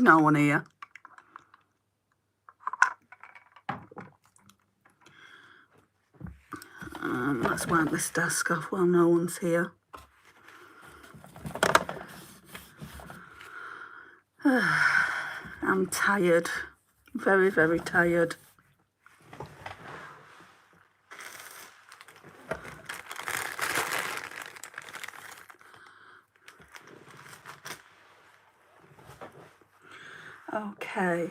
No one here. Let's wipe this desk off while no one's here. I'm tired. Very, very tired. Okay.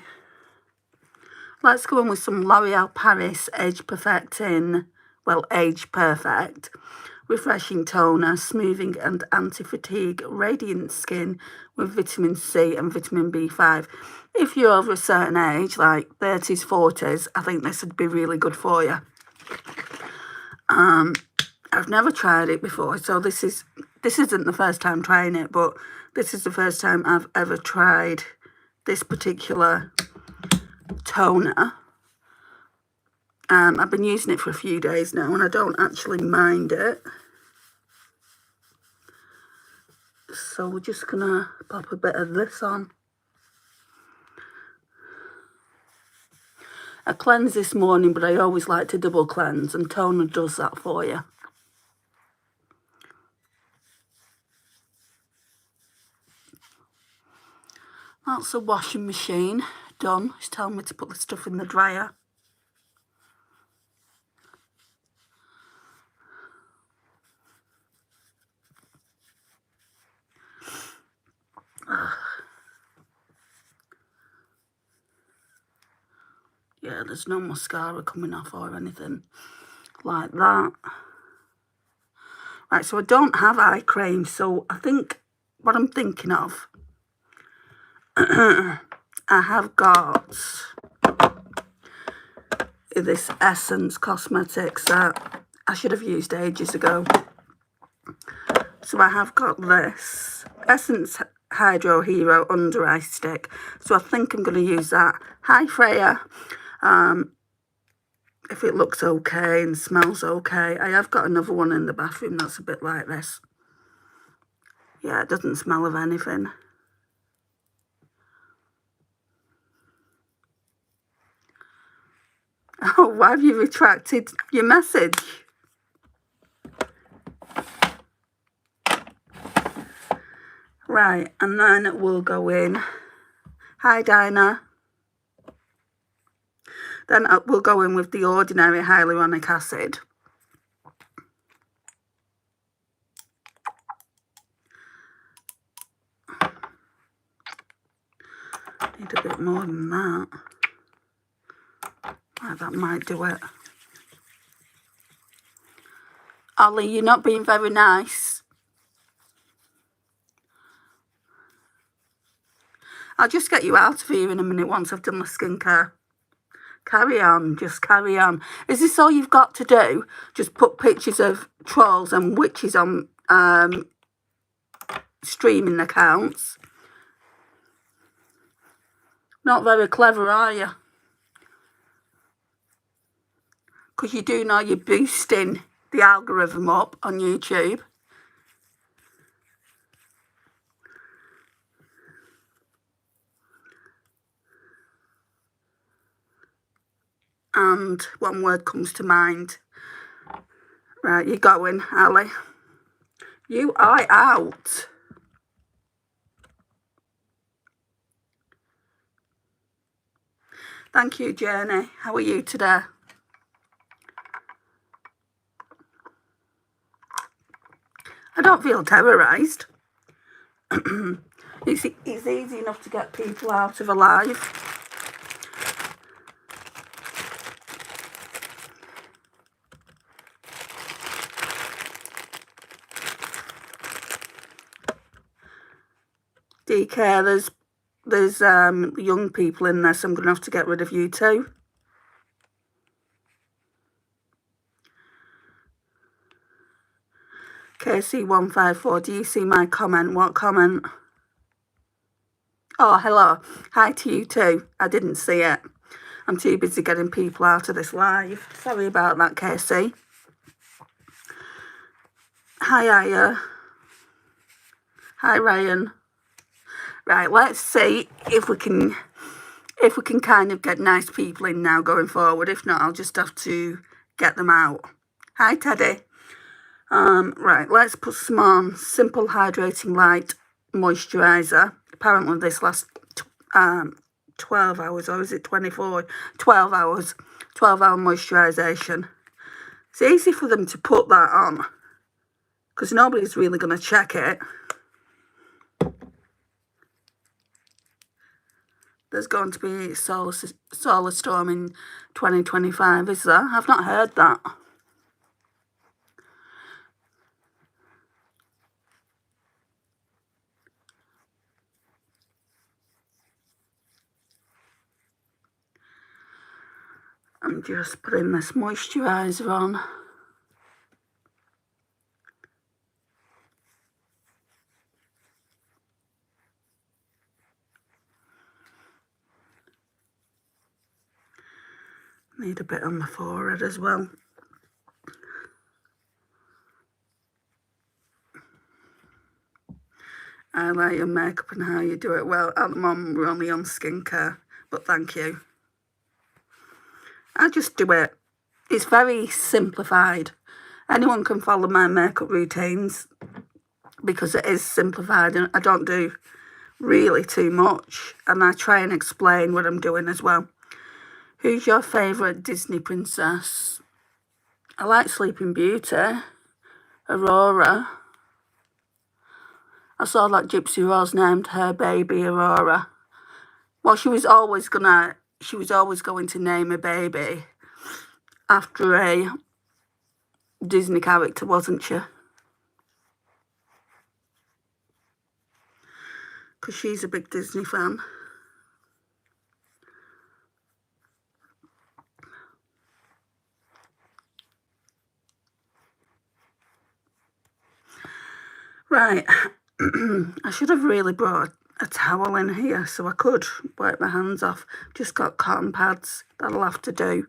Let's go in with some L'Oreal Paris Age Perfecting, well, Age Perfect, Refreshing Toner, Smoothing and Anti-Fatigue, Radiant Skin with Vitamin C and Vitamin B5. If you're over a certain age, like 30s, 40s, I think this would be really good for you. I've never tried it before, so this isn't the first time trying it, but this is the first time I've ever tried this particular toner. I've been using it for a few days now and I don't actually mind it. So we're just gonna pop a bit of this on. I cleansed this morning, but I always like to double cleanse, and toner does that for you. That's the washing machine done. It's telling me to put the stuff in the dryer. Yeah, there's no mascara coming off or anything like that. Right, so I don't have eye cream, so I think what I'm thinking of, I have got this Essence Cosmetics that I should have used ages ago. So I have got this Essence Hydro Hero Under Eye Stick. So I think I'm going to use that. Hi Freya. If it looks okay and smells okay. I have got another one in the bathroom that's a bit like this. Yeah, it doesn't smell of anything. Oh, why have you retracted your message? Right, and then we'll go in. Hi, Dinah. Then we'll go in with the ordinary hyaluronic acid. Need a bit more than that. Right, that might do it. Ollie, you're not being very nice. I'll just get you out of here in a minute once I've done my skincare. Carry on, just carry on. Is this all you've got to do? Just put pictures of trolls and witches on streaming accounts? Not very clever, are you? Because you do know you're boosting the algorithm up on YouTube. And one word comes to mind. Right, you're going, Ali. You are out. Thank you, Jenny. How are you today? I don't feel terrorised. It's easy enough to get people out of a live. DK, there's young people in there, so I'm going to have to get rid of you too. KC154, do you see my comment? What comment? Oh, hello. Hi to you too. I didn't see it. I'm too busy getting people out of this live. Sorry about that, KC. Hi, Aya. Hi, Ryan. Right, let's see if we can kind of get nice people in now going forward. If not, I'll just have to get them out. Hi, Teddy. Right, let's put some on. Simple Hydrating Light Moisturizer. Apparently this lasts 12 hours, or is it 24? 12 hours. 12-hour moisturisation. It's easy for them to put that on because nobody's really going to check it. There's going to be solar storm in 2025, is there? I've not heard that. I'm just putting this moisturiser on. Need a bit on my forehead as well. I like your makeup and how you do it. Well, at the moment we're only on skincare, but thank you. I just do it. It's very simplified. Anyone can follow my makeup routines because it is simplified and I don't do really too much. And I try and explain what I'm doing as well. Who's your favourite Disney princess? I like Sleeping Beauty. Aurora. I saw that Gypsy Rose named her baby Aurora. Well, she was always going to name a baby after a Disney character, wasn't she? Because she's a big Disney fan. Right, I should have really brought a towel in here so I could wipe my hands off. Just got cotton pads, that'll have to do.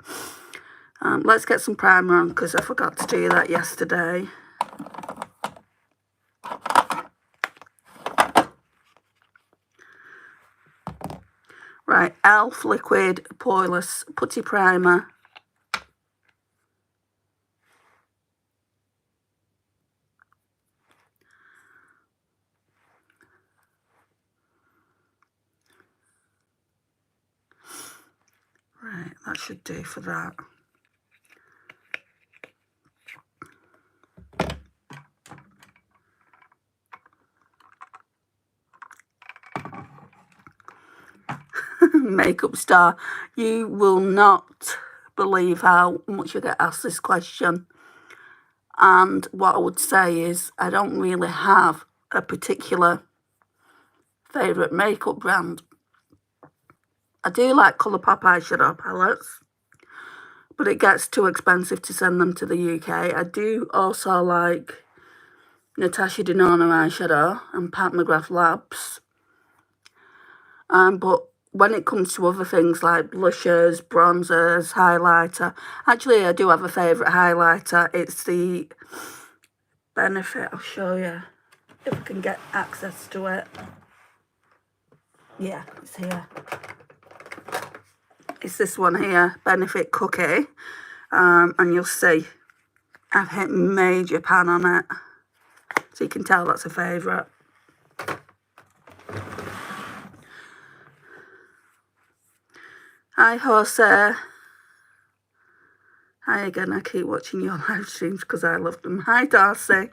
Let's get some primer on because I forgot to do that yesterday. Right, e.l.f. Liquid Poreless Putty Primer. Right, that should do for that. Makeup star, you will not believe how much I get asked this question. And what I would say is I don't really have a particular favourite makeup brand. I do like Colourpop eyeshadow palettes, but it gets too expensive to send them to the UK. I do also like Natasha Denona eyeshadow and Pat McGrath Labs. But when it comes to other things like blushers, bronzers, highlighter, actually I do have a favourite highlighter. It's the Benefit. I'll show you if I can get access to it. Yeah, it's here. It's this one here, Benefit Cookie. And you'll see I've hit major pan on it. So you can tell that's a favourite. Hi, Jose. Hi again, I keep watching your live streams because I love them. Hi, Darcy.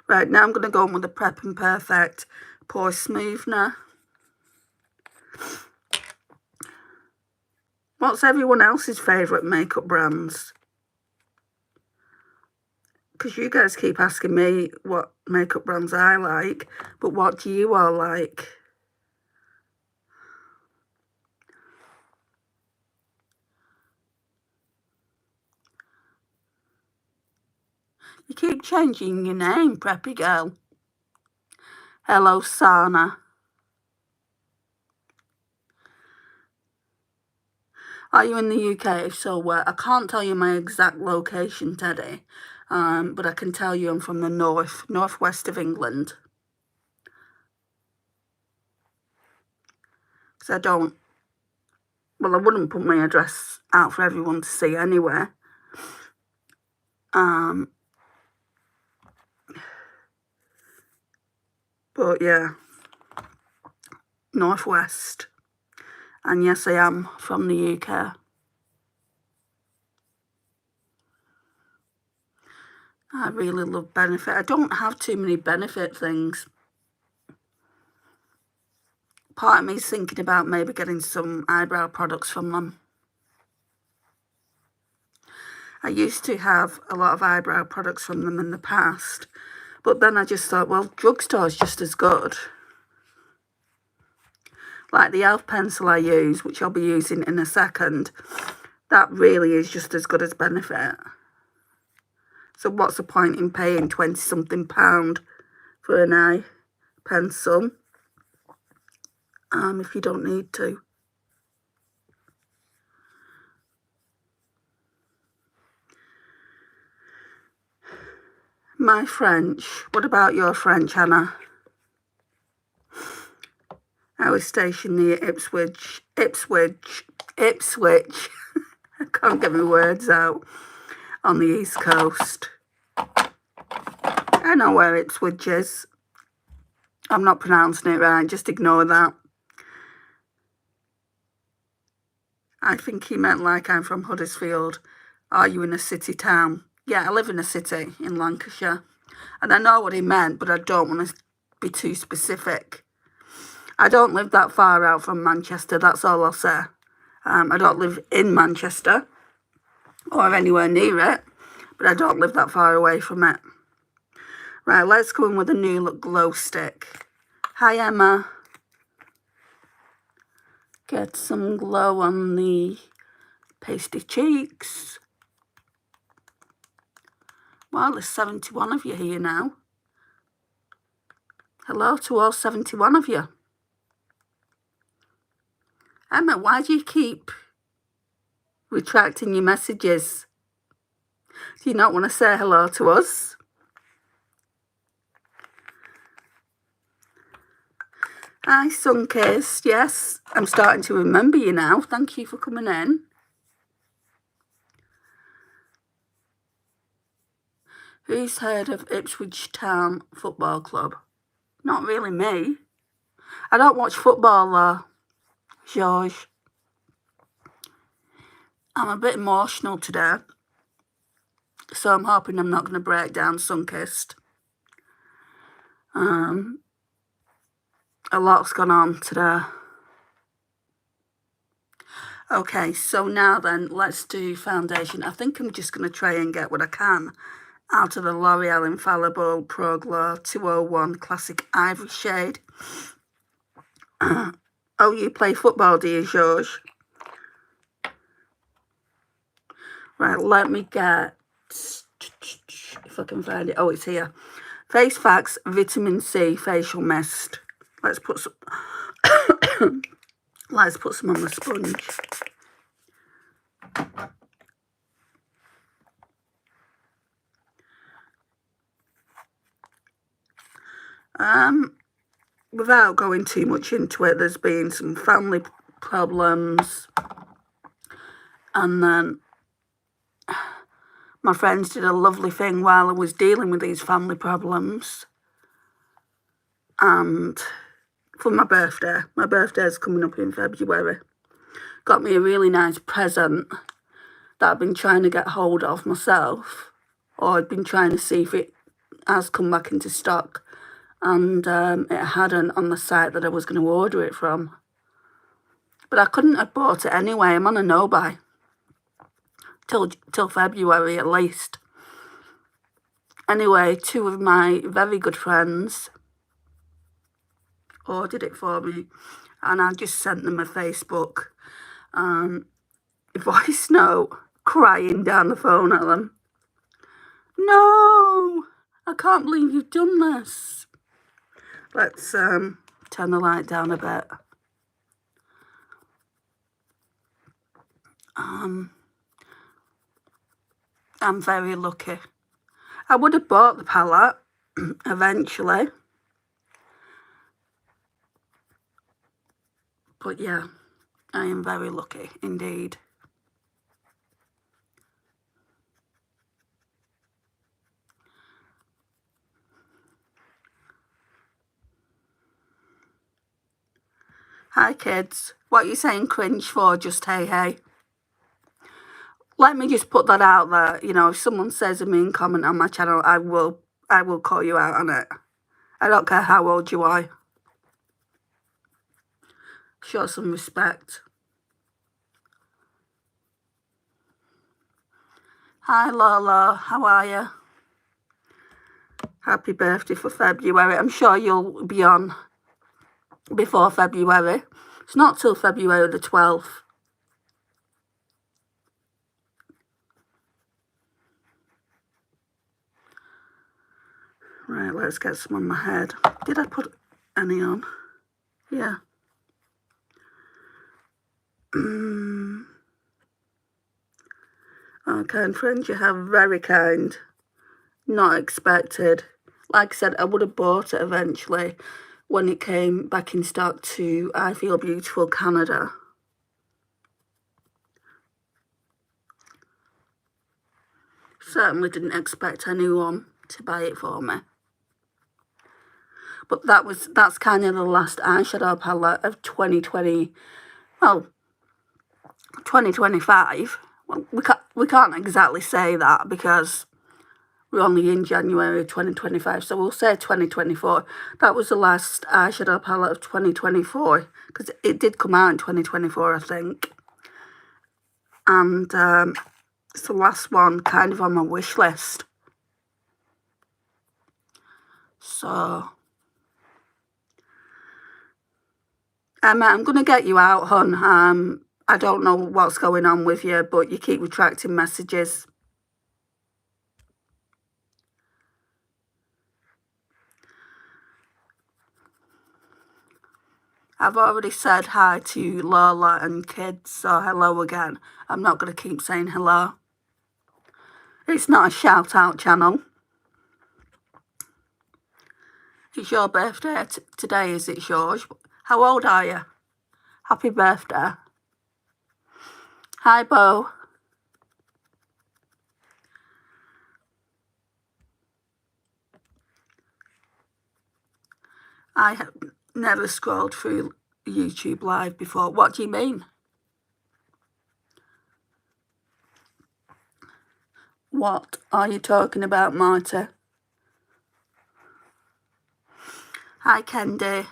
Right, now I'm going to go on with the Prep and Perfect Pore Smoothener. What's everyone else's favourite makeup brands? Because you guys keep asking me what makeup brands I like, but what do you all like? You keep changing your name, Preppy Girl. Hello, Sana. Are you in the UK? If so, where? I can't tell you my exact location, Teddy, but I can tell you I'm from the northwest of England. because I don't, well, I wouldn't put my address out for everyone to see anyway. But yeah, Northwest. And yes, I am from the UK. I really love Benefit. I don't have too many Benefit things. Part of me is thinking about maybe getting some eyebrow products from them. I used to have a lot of eyebrow products from them in the past, but then I just thought, well, drugstore is just as good. Like the e.l.f. pencil I use, which I'll be using in a second, that really is just as good as Benefit. So what's the point in paying 20-something pound for an eye pencil if you don't need to? My French. What about your French, Anna? I was stationed near Ipswich. I can't get my words out. On the East Coast. I know where Ipswich is. I'm not pronouncing it right, just ignore that. I think he meant like I'm from Huddersfield. Are you in a city town? Yeah, I live in a city in Lancashire. And I know what he meant, but I don't want to be too specific. I don't live that far out from Manchester, that's all I'll say. I don't live in Manchester or anywhere near it, but I don't live that far away from it. Right, let's go in with a new look glow stick. Hi, Emma. Get some glow on the pasty cheeks. Well, there's 71 of you here now. Hello to all 71 of you. Emma, why do you keep retracting your messages? Do you not want to say hello to us? Hi, Sunkissed. Yes, I'm starting to remember you now. Thank you for coming in. Who's heard of Ipswich Town Football Club? Not really me. I don't watch football though, George. I'm a bit emotional today, so I'm hoping I'm not going to break down, Sunkissed. A lot's gone on today. Okay, so now then, let's do foundation. I think I'm just going to try and get what I can out of the L'Oreal Infallible Pro Glow 201 Classic Ivory shade. Oh, you play football, do you, George? Right, let me get, if I can find it. Oh, it's here. Face Facts Vitamin C Facial Mist. Let's put some let's put some on the sponge. Without going too much into it, there's been some family problems, and then my friends did a lovely thing while I was dealing with these family problems. And for my birthday's coming up in February, got me a really nice present that I've been trying to get hold of myself, or I've been trying to see if it has come back into stock, and it hadn't on the site that I was going to order it from. But I couldn't have bought it anyway. I'm on a no-buy till February at least. Anyway, two of my very good friends ordered it for me, and I just sent them a Facebook voice note crying down the phone at them. No, I can't believe you've done this. Let's turn the light down a bit. I'm very lucky. I would have bought the palette eventually, But yeah, I am very lucky indeed. Hi kids, what are you saying cringe for? Just hey hey. Let me just put that out there. You know, if someone says a mean comment on my channel, I will call you out on it. I don't care how old you are. Show some respect. Hi Lola, how are you? Happy birthday for February. I'm sure you'll be on before February. It's not till February the 12th. Right, let's get some on my head. Did I put any on? Yeah. Oh, kind friend, you have very kind. Not expected. Like I said, I would have bought it eventually when it came back in stock to I Feel Beautiful Canada. Certainly didn't expect anyone to buy it for me. But that's kind of the last eyeshadow palette of 2020. Well, 2025. Well, we can't exactly say that because we're only in January 2025, so we'll say 2024. That was the last eyeshadow palette of 2024 because it did come out in 2024, I think. And it's the last one kind of on my wish list. So, Emma, I'm going to get you out, hon. I don't know what's going on with you, but you keep retracting messages. I've already said hi to Lola and kids, so hello again. I'm not going to keep saying hello. It's not a shout-out channel. It's your birthday today, is it, George? How old are you? Happy birthday. Hi, Bo. I have never scrolled through YouTube Live before. What do you mean? What are you talking about, Marta? Hi, Kendi.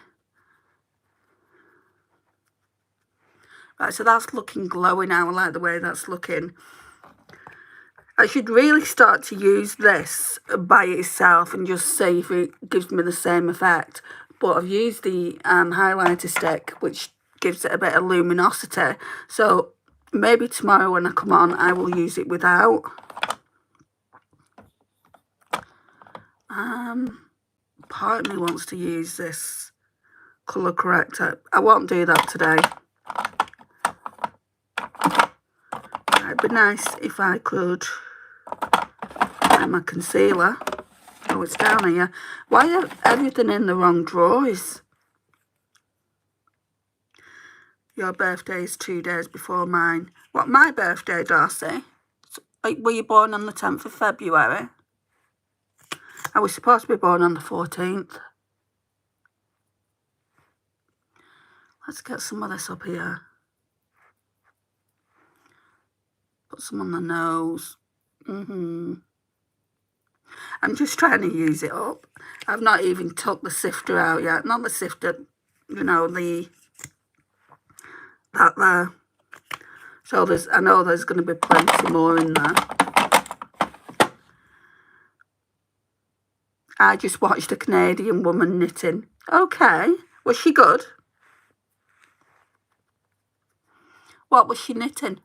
Right, so that's looking glowy now. I like the way that's looking. I should really start to use this by itself and just see if it gives me the same effect. But I've used the highlighter stick, which gives it a bit of luminosity. So maybe tomorrow when I come on, I will use it without. Part of me wants to use this colour corrector. I won't do that today. It'd be nice if I could find my concealer. Oh, it's down here. Why are everything in the wrong drawers? Your birthday is 2 days before mine. What, my birthday, Darcy? Were you born on the 10th of February? I was supposed to be born on the 14th. Let's get some of this up here. Put some on the nose. I'm just trying to use it up. I've not even took the sifter out yet. Not the sifter, you know, that there. So I know there's going to be plenty more in there. I just watched a Canadian woman knitting. Okay. Was she good? What was she knitting?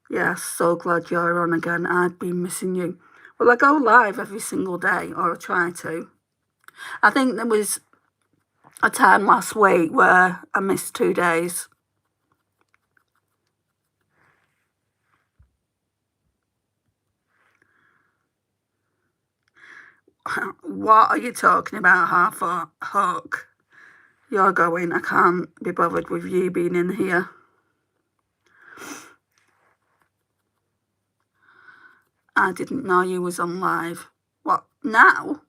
Yes, so glad you're on again. I've been missing you. Well, I go live every single day, or I try to. I think there was a time last week where I missed 2 days. What are you talking about, half a hook? you're going. I can't be bothered with you being in here. I didn't know you was on live. What, now?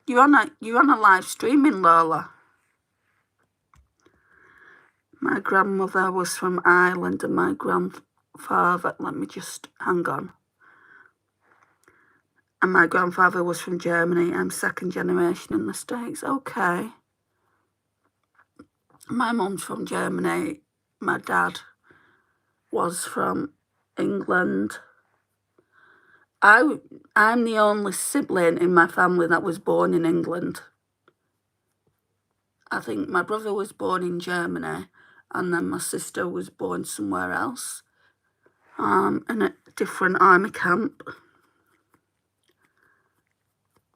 You're on a live streaming, Lola. My grandmother was from Ireland and my grandfather, let me just, hang on. And my grandfather was from Germany. I'm second generation in the States. Okay. My mum's from Germany. My dad was from England. I'm the only sibling in my family that was born in England. I think my brother was born in Germany and then my sister was born somewhere else, in a different army camp.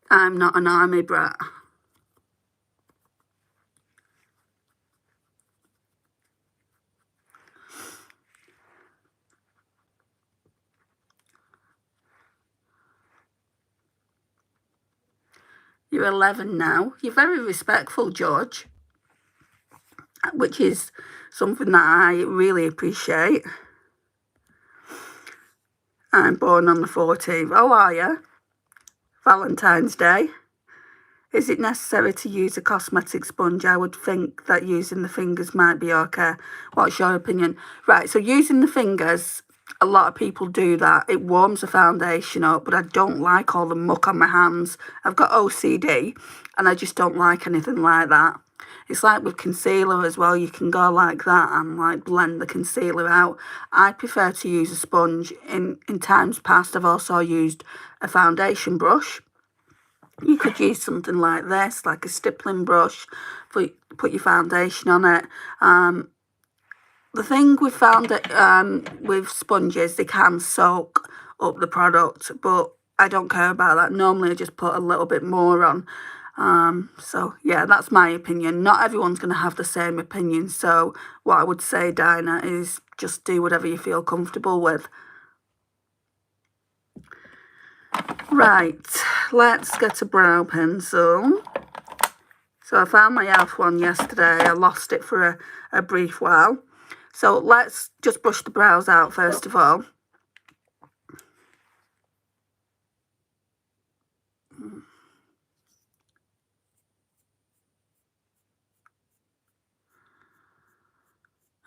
I'm not an army brat. You're 11 now. You're very respectful, George, which is something that I really appreciate. I'm born on the 14th. Oh, are you? Valentine's Day. Is it necessary to use a cosmetic sponge? I would think that using the fingers might be okay. What's your opinion? Right, so using the fingers, a lot of people do that. It warms the foundation up, but I don't like all the muck on my hands. I've got OCD, and I just don't like anything like that. It's like with concealer as well. You can go like that and like blend the concealer out. I prefer to use a sponge. In times past, I've also used a foundation brush. You could use something like this, like a stippling brush, put your foundation on it. The thing we found with sponges, they can soak up the product, but I don't care about that. Normally I just put a little bit more on. So yeah, that's my opinion. Not everyone's going to have the same opinion. So what I would say, Dinah, is just do whatever you feel comfortable with. Right, let's get a brow pencil. So I found my e.l.f. one yesterday. I lost it for a brief while. So let's just brush the brows out first of all.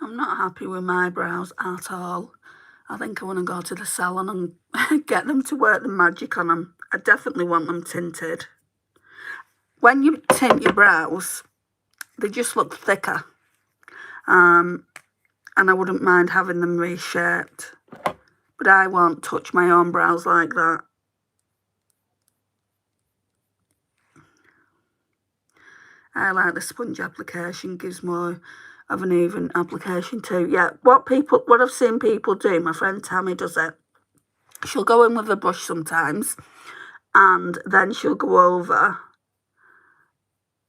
I'm not happy with my brows at all. I think I want to go to the salon and get them to work the magic on them. I definitely want them tinted. When you tint your brows, they just look thicker. And I wouldn't mind having them reshaped. But I won't touch my own brows like that. I like the sponge application, gives more of an even application too. Yeah, what I've seen people do, my friend Tammy does it. She'll go in with a brush sometimes and then she'll go over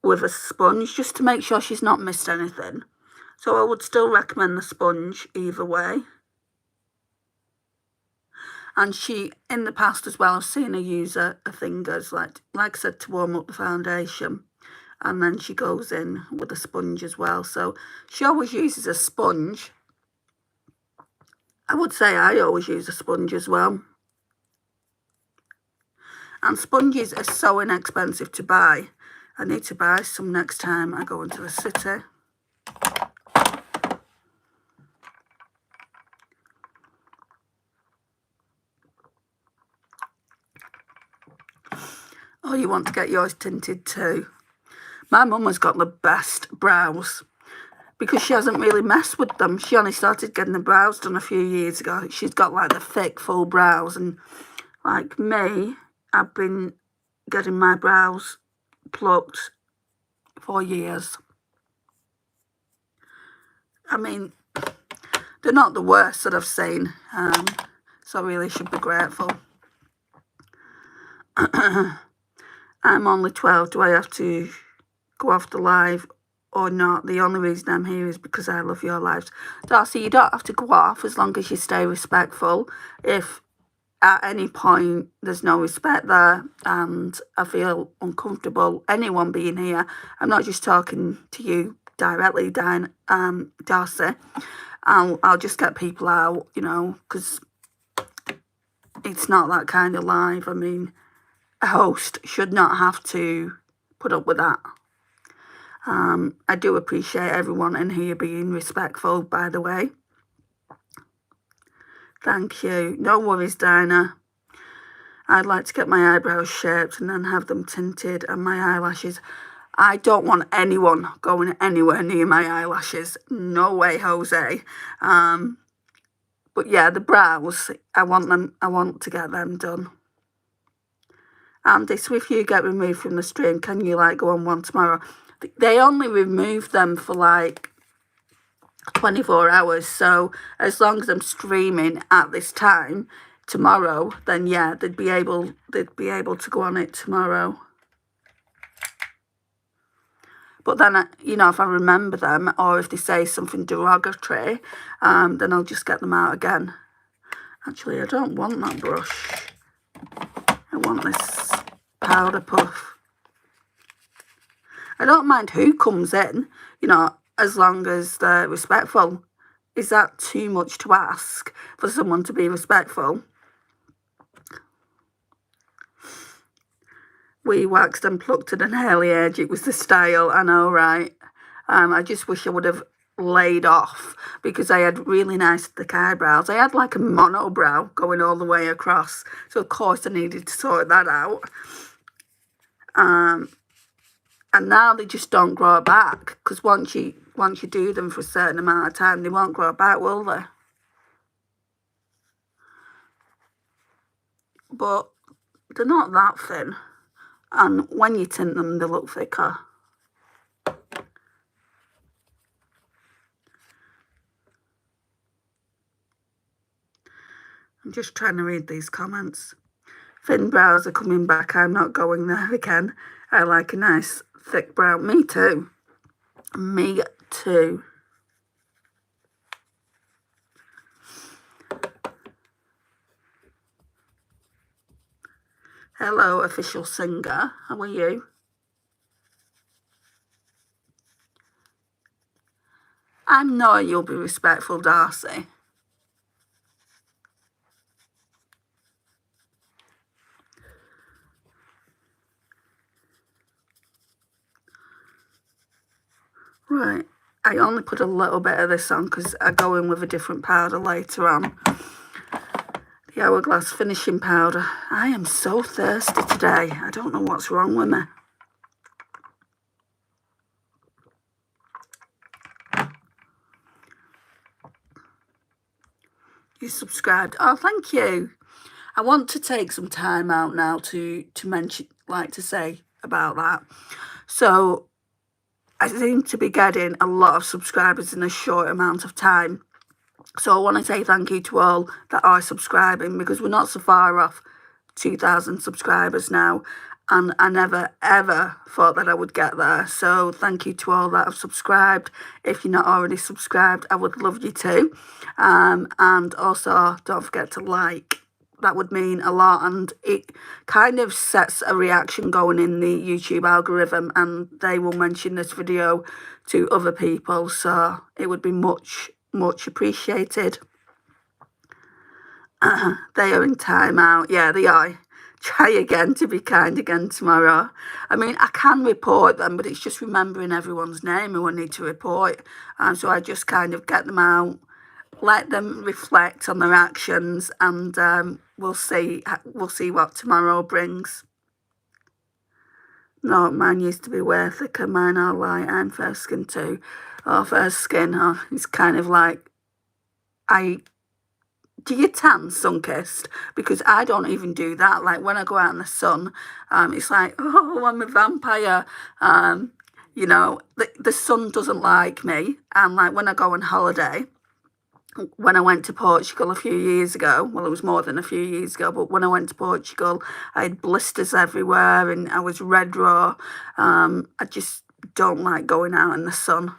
with a sponge just to make sure she's not missed anything. So I would still recommend the sponge either way. And she, in the past as well, I've seen her use her fingers, like I said, to warm up the foundation. And then she goes in with a sponge as well. So she always uses a sponge. I would say I always use a sponge as well. And sponges are so inexpensive to buy. I need to buy some next time I go into the city. Oh, you want to get yours tinted too? My mum has got the best brows because she hasn't really messed with them. She only started getting the brows done a few years ago. She's got like the thick, full brows. And like me, I've been getting my brows plucked for years. I mean, they're not the worst that I've seen. So I really should be grateful. I'm only 12. Do I have to go off the live or not? The only reason I'm here is because I love your lives. Darcy, you don't have to go off as long as you stay respectful. If at any point there's no respect there and I feel uncomfortable, anyone being here, I'm not just talking to you, directly, Darcy. I'll just get people out, you know, because it's not that kind of live. I mean, a host should not have to put up with that. I do appreciate everyone in here being respectful, by the way. Thank you. No worries, Dinah. I'd like to get my eyebrows shaped and then have them tinted, and my eyelashes. I don't want anyone going anywhere near my eyelashes. No way, Jose. But yeah, the brows, I want to get them done. Andy, so if you get removed from the stream, can you like go on one tomorrow? They only remove them for like 24 hours. So as long as I'm streaming at this time tomorrow, then yeah, they'd be able to go on it tomorrow. But then, you know, if I remember them or if they say something derogatory, then I'll just get them out again. Actually, I don't want that brush. I want this powder puff. I don't mind who comes in, you know, as long as they're respectful. Is that too much to ask for someone to be respectful? We waxed and plucked at an early age. It was the style, I know, right? I just wish I would have laid off because I had really nice thick eyebrows. I had like a monobrow going all the way across. So, of course, I needed to sort that out. And now they just don't grow back because once you do them for a certain amount of time, they won't grow back, will they? But they're not that thin. And when you tint them, they look thicker. I'm just trying to read these comments. Thin brows are coming back. I'm not going there again. I like a nice thick brow. Me too. Me too. Hello, official singer. How are you? I know you'll be respectful, Darcy. Right. I only put a little bit of this on because I go in with a different powder later on. The Hourglass finishing powder. I am so thirsty today. I don't know what's wrong with me. You subscribed. Oh, thank you. I want to take some time out now to mention, like to say about that. So I seem to be getting a lot of subscribers in a short amount of time. So I want to say thank you to all that are subscribing because we're not so far off 2,000 subscribers now. And I never, ever thought that I would get there. So thank you to all that have subscribed. If you're not already subscribed, I would love you to. And also, don't forget to like. That would mean a lot. And it kind of sets a reaction going in the YouTube algorithm. And they will mention this video to other people. So it would be much appreciated. They are in timeout. Yeah, they are. Try again to be kind again tomorrow. I mean, I can report them, but it's just remembering everyone's name who I need to report. So I just kind of get them out, let them reflect on their actions, and we'll see what tomorrow brings. No, mine used to be way thicker. Mine are light. I'm fair skin too. Oh, fair skin. Oh, it's kind of like do you tan sun-kissed? Because I don't even do that. Like when I go out in the sun, it's like, oh, I'm a vampire. You know, the sun doesn't like me. And like when I go on holiday, when I went to Portugal a few years ago, well, it was more than a few years ago, but when I went to Portugal, I had blisters everywhere and I was red raw. I just don't like going out in the sun.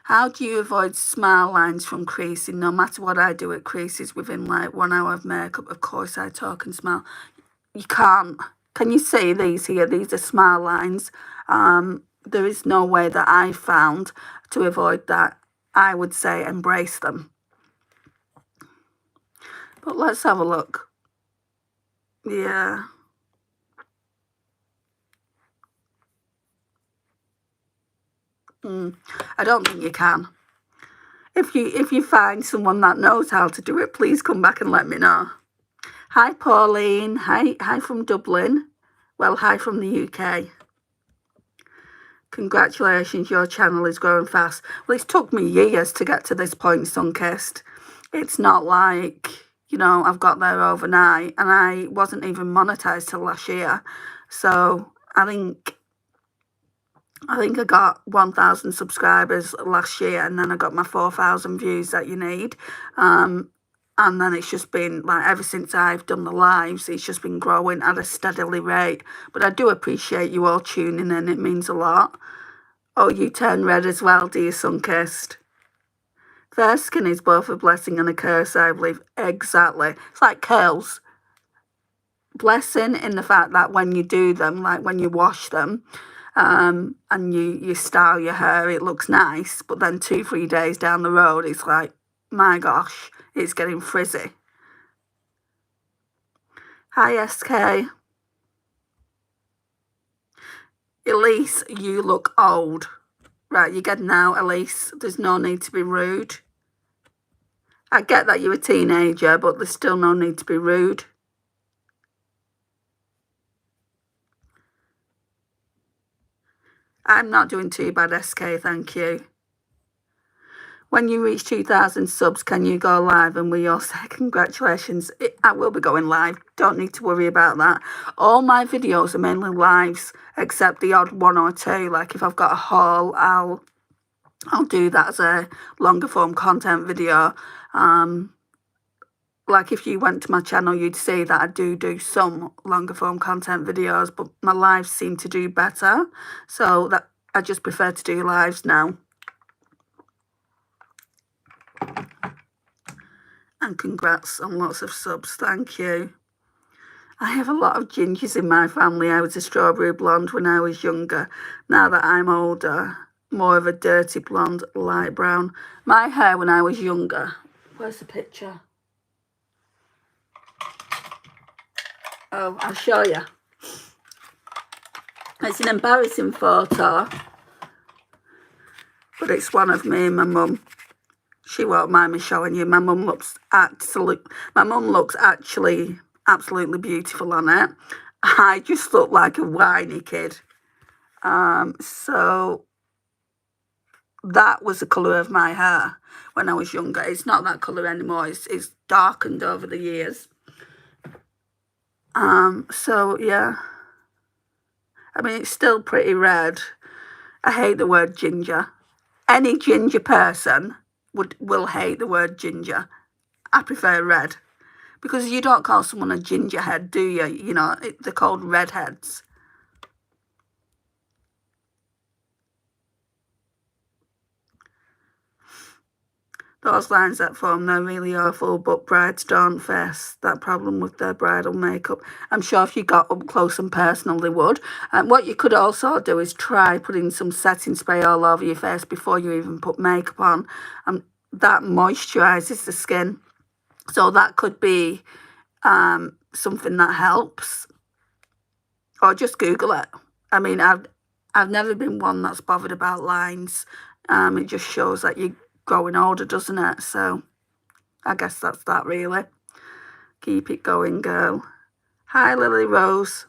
How do you avoid smile lines from creasing? No matter what I do, it creases within like 1 hour of makeup. Of course, I talk and smile. You can't Can you see these here? These are smile lines. There is no way that I found to avoid that. I would say embrace them. But let's have a look. Yeah. I don't think you can. If you find someone that knows how to do it, please come back and let me know. Hi Pauline. Hi from Dublin. Well, hi from the UK. Congratulations, your channel is growing fast. Well, it's took me years to get to this point, Sunkissed. It's not like, you know, I've got there overnight, and I wasn't even monetized till last year. So I think I got 1,000 subscribers last year, and then I got my 4,000 views that you need. And then it's just been like, ever since I've done the lives, it's just been growing at a steadily rate. But I do appreciate you all tuning in. It means a lot. Oh, you turn red as well, do you, Sunkissed? Fair skin is both a blessing and a curse, I believe. Exactly. It's like curls. Blessing in the fact that when you do them, like when you wash them, and you style your hair, it looks nice. But then 2-3 days down the road, it's like, my gosh, it's getting frizzy. Hi, SK. Elise, you look old. Right, you're getting out, Elise. There's no need to be rude. I get that you're a teenager, but there's still no need to be rude. I'm not doing too bad, SK, thank you. When you reach 2,000 subs, can you go live? And we all say congratulations. I will be going live. Don't need to worry about that. All my videos are mainly lives, except the odd one or two. Like if I've got a haul, I'll do that as a longer form content video. Like if you went to my channel, you'd see that I do some longer form content videos, but my lives seem to do better. So that I just prefer to do lives now. And congrats on lots of subs, thank you. I have a lot of gingers in my family. I was a strawberry blonde when I was younger. Now that I'm older, more of a dirty blonde, light brown. My hair when I was younger. Where's the picture? Oh, I'll show you. It's an embarrassing photo, but it's one of me and my mum. She won't mind me showing you. My mum looks actually absolutely beautiful on it. I just look like a whiny kid. So that was the colour of my hair when I was younger. It's not that colour anymore. It's darkened over the years. So yeah. I mean, it's still pretty red. I hate the word ginger. Any ginger person will hate the word ginger. I prefer red, because you don't call someone a gingerhead, do you? You know, they're called redheads. Those lines that form, they're really awful, but brides don't face that problem with their bridal makeup. I'm sure if you got up close and personal, they would. What you could also do is try putting some setting spray all over your face before you even put makeup on. That moisturises the skin. So that could be something that helps. Or just Google it. I mean, I've never been one that's bothered about lines. It just shows that you're growing older, doesn't it? So I guess that's that, really. Keep it going, girl. Hi, Lily Rose.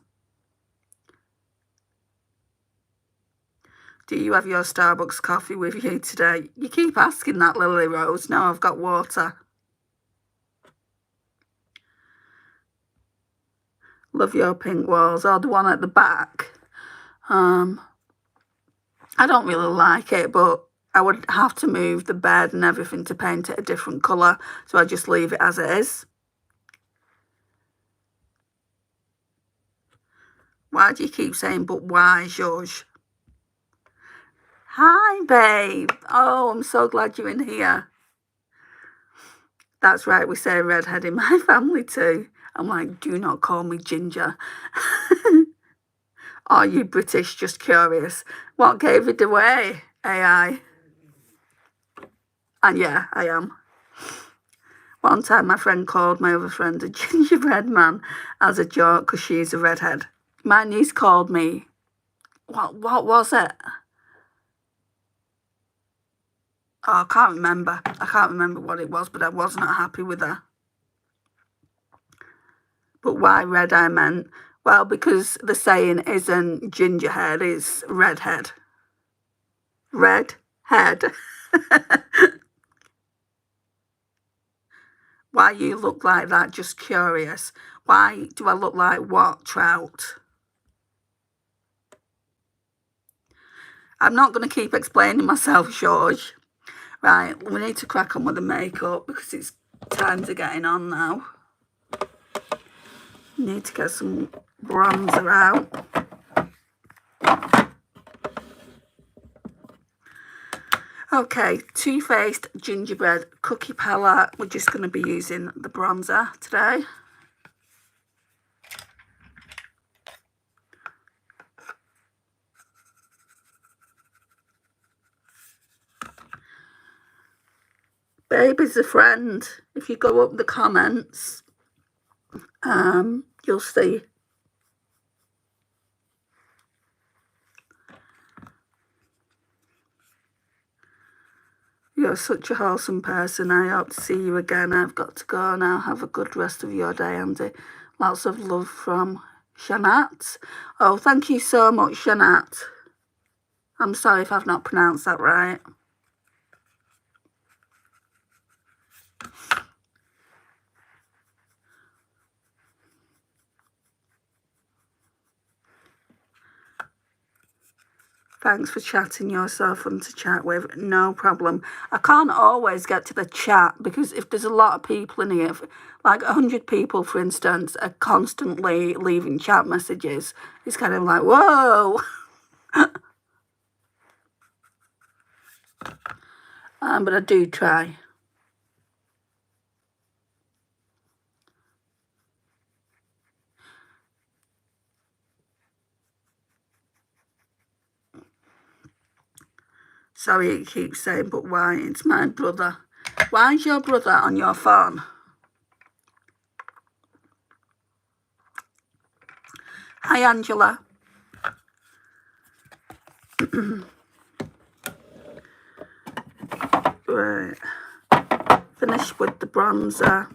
Do you have your Starbucks coffee with you today? You keep asking that, Lily Rose. No, I've got water. Love your pink walls. Oh, the one at the back. I don't really like it, but I would have to move the bed and everything to paint it a different colour. So I just leave it as it is. Why do you keep saying, but why, George? Hi, babe. Oh, I'm so glad you're in here. That's right, we say redhead in my family too. I'm like, do not call me Ginger. Are you British? Just curious. What gave it away, AI? And yeah, I am. One time my friend called my other friend a gingerbread man as a joke because she's a redhead. My niece called me, what was it? Oh, I can't remember. I can't remember what it was, but I was not happy with her. But why red I meant? Well, because the saying isn't gingerhead, it's redhead. Redhead. Why you look like that? Just curious. Why do I look like what, Trout? I'm not going to keep explaining myself, George. Right, we need to crack on with the makeup because it's time to getting on now. Need to get some bronzer out. Okay, Too Faced Gingerbread Cookie Palette. We're just going to be using the bronzer today. Baby's a friend. If you go up the comments, you'll see. You're such a wholesome person. I hope to see you again. I've got to go now. Have a good rest of your day, Andy. Lots of love from Shanat. Oh, thank you so much, Shanat. I'm sorry if I've not pronounced that right. Thanks for chatting. You're so fun to chat with. No problem. I can't always get to the chat because if there's a lot of people in here, like 100 people, for instance, are constantly leaving chat messages, it's kind of like, whoa. But I do try. Sorry, it keeps saying, but why? It's my brother. Why is your brother on your phone? Hi, Angela. Right. Finish with the bronzer.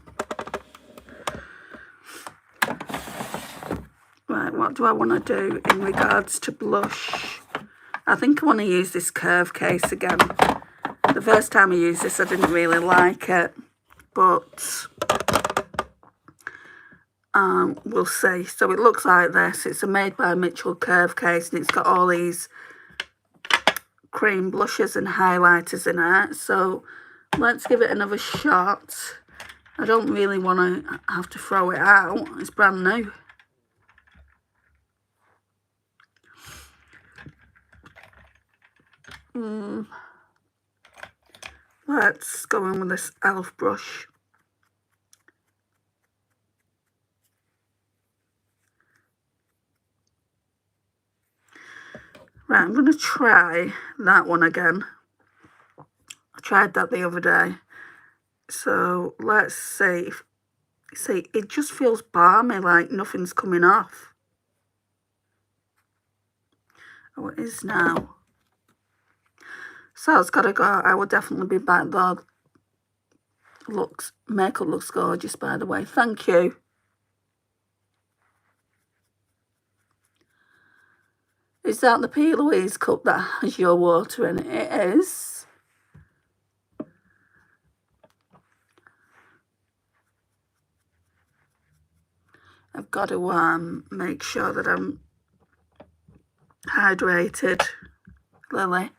Right, what do I want to do in regards to blush? I think I want to use this curve case again. The first time I used this, I didn't really like it, but we'll see. So it looks like this. It's a Made by Mitchell curve case, and it's got all these cream blushes and highlighters in it. So let's give it another shot. I don't really want to have to throw it out. It's brand new. Let's go in with this e.l.f. brush. Right, I'm going to try that one again. I tried that the other day. So let's see. See, it just feels balmy, like nothing's coming off. Oh, it is now. So it's got to go. I will definitely be back though. Makeup looks gorgeous, by the way. Thank you. Is that the P. Louise cup that has your water in it? It is. I've got to make sure that I'm hydrated, Lily.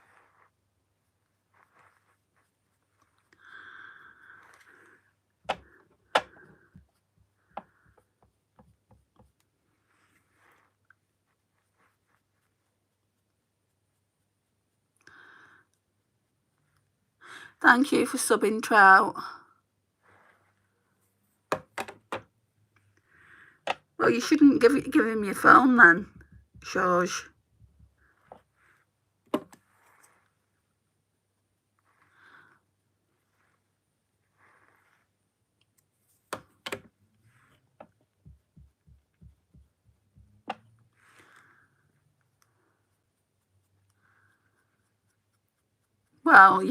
Thank you for subbing, Trout. Well, you shouldn't give him your phone then. George. Well,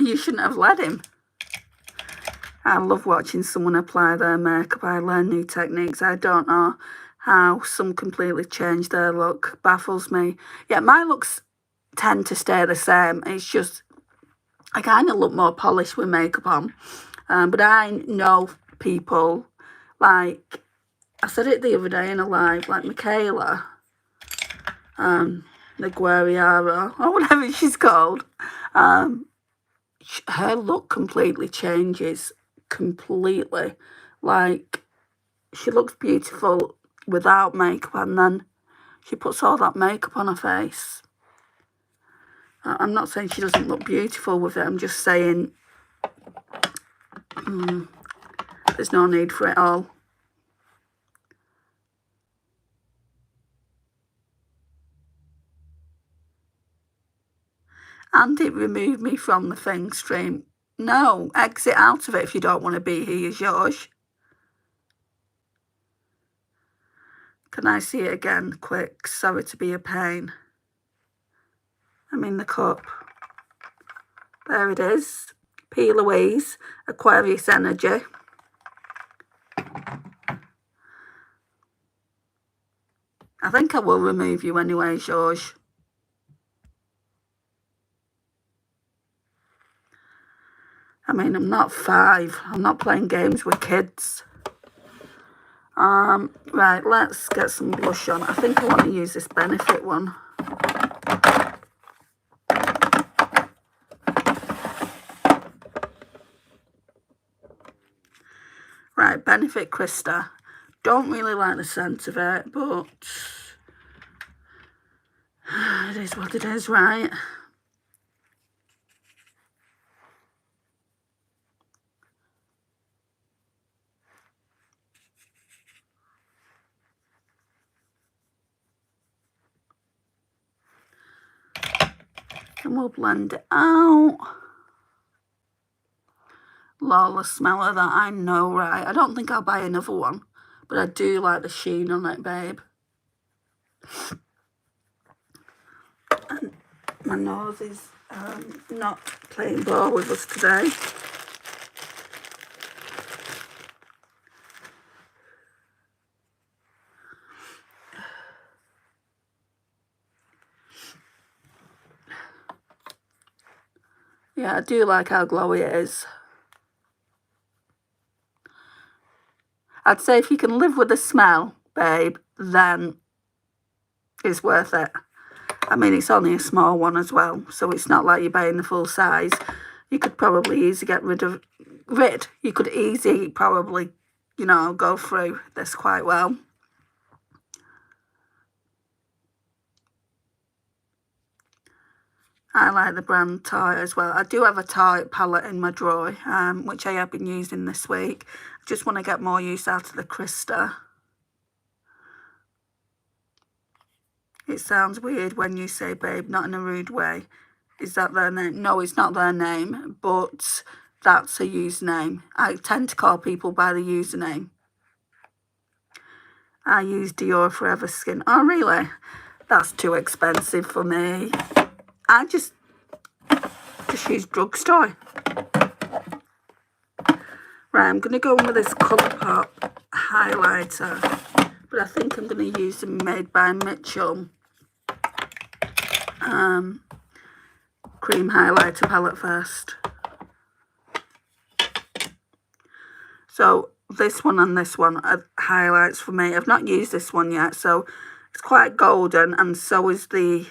you shouldn't have let him. I love watching someone apply their makeup. I learn new techniques. I don't know how some completely change their look. Baffles me. Yeah, my looks tend to stay the same. It's just I kind of look more polished with makeup on. But I know people, like, I said it the other day in a live, like Michaela, the grwm, or whatever she's called, her look completely changes, completely. Like, she looks beautiful without makeup, and then she puts all that makeup on her face. I'm not saying she doesn't look beautiful with it, I'm just saying there's no need for it all. And it removed me from the thing stream. No, exit out of it if you don't want to be here, George. Can I see it again, quick? Sorry to be a pain. I'm in the cup. There it is. P. Louise, Aquarius Energy. I think I will remove you anyway, George. I mean, I'm not 5. I'm not playing games with kids. Right, let's get some blush on. I think I want to use this Benefit one. Right, Benefit Krista. Don't really like the scent of it, but it is what it is, right? And we'll blend it out. Lawless smeller, that I know, right? I don't think I'll buy another one, but I do like the sheen on it, babe. And my nose is not playing ball with us today. Yeah, I do like how glowy it is. I'd say if you can live with the smell, babe, then it's worth it. I mean, it's only a small one as well, so it's not like you're buying the full size. You could probably easily get rid of... You could easily probably, you know, go through this quite well. I like the brand Toy as well. I do have a Toy palette in my drawer, which I have been using this week. I just want to get more use out of the Krista. It sounds weird when you say babe, not in a rude way. Is that their name? No, it's not their name, but that's a username. I tend to call people by the username. I use Dior Forever Skin. Oh, really? That's too expensive for me. I just use drugstore. Right, I'm going to go in with this Colourpop highlighter, but I think I'm going to use the Made by Mitchell cream highlighter palette first. So this one and this one are highlights for me. I've not used this one yet, so it's quite golden, and so is the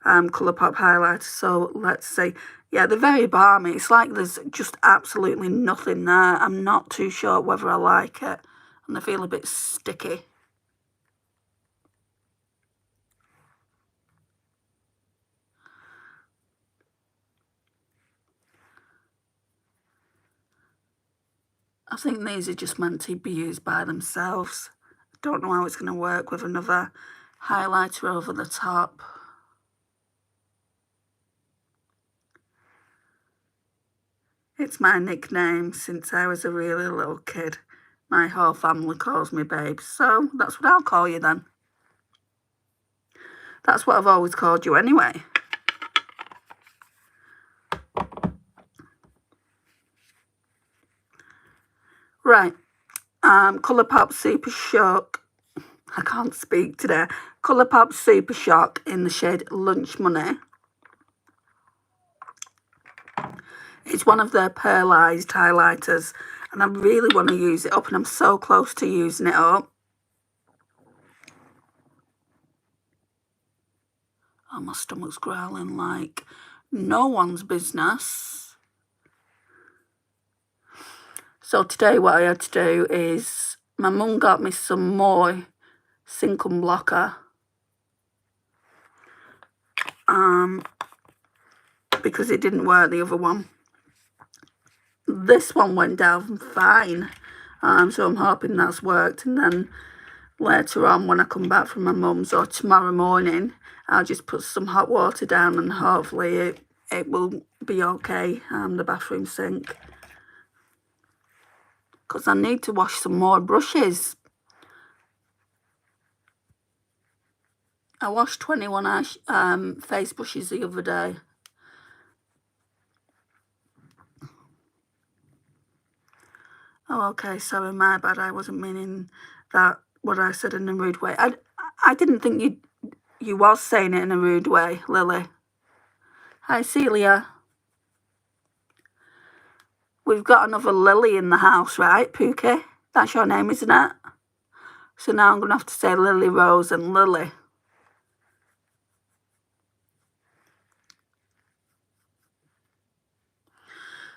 Colourpop highlighter. So let's see. Yeah, they're very balmy. It's like there's just absolutely nothing there. I'm not too sure whether I like it, and they feel a bit sticky. I think these are just meant to be used by themselves. I don't know how it's going to work with another highlighter over the top. It's my nickname since I was a really little kid. My whole family calls me Babe, so that's what I'll call you then. That's what I've always called you anyway. Right, Colourpop Super Shock. I can't speak today. Colourpop Super Shock in the shade Lunch Money. It's one of their pearlized highlighters, and I really want to use it up, and I'm so close to using it up. Oh, my stomach's growling like no one's business. So today what I had to do is, my mum got me some more Sync Blocker. Because it didn't work, the other one. This one went down fine. So I'm hoping that's worked. And then later on, when I come back from my mum's, or tomorrow morning, I'll just put some hot water down and hopefully it will be okay, the bathroom sink. Because I need to wash some more brushes. I washed 21 face brushes the other day. Oh, okay, sorry, my bad. I wasn't meaning that, what I said in a rude way. I didn't think you was saying it in a rude way, Lily. Hi, Celia. We've got another Lily in the house, right, Pookie? That's your name, isn't it? So now I'm going to have to say Lily Rose and Lily.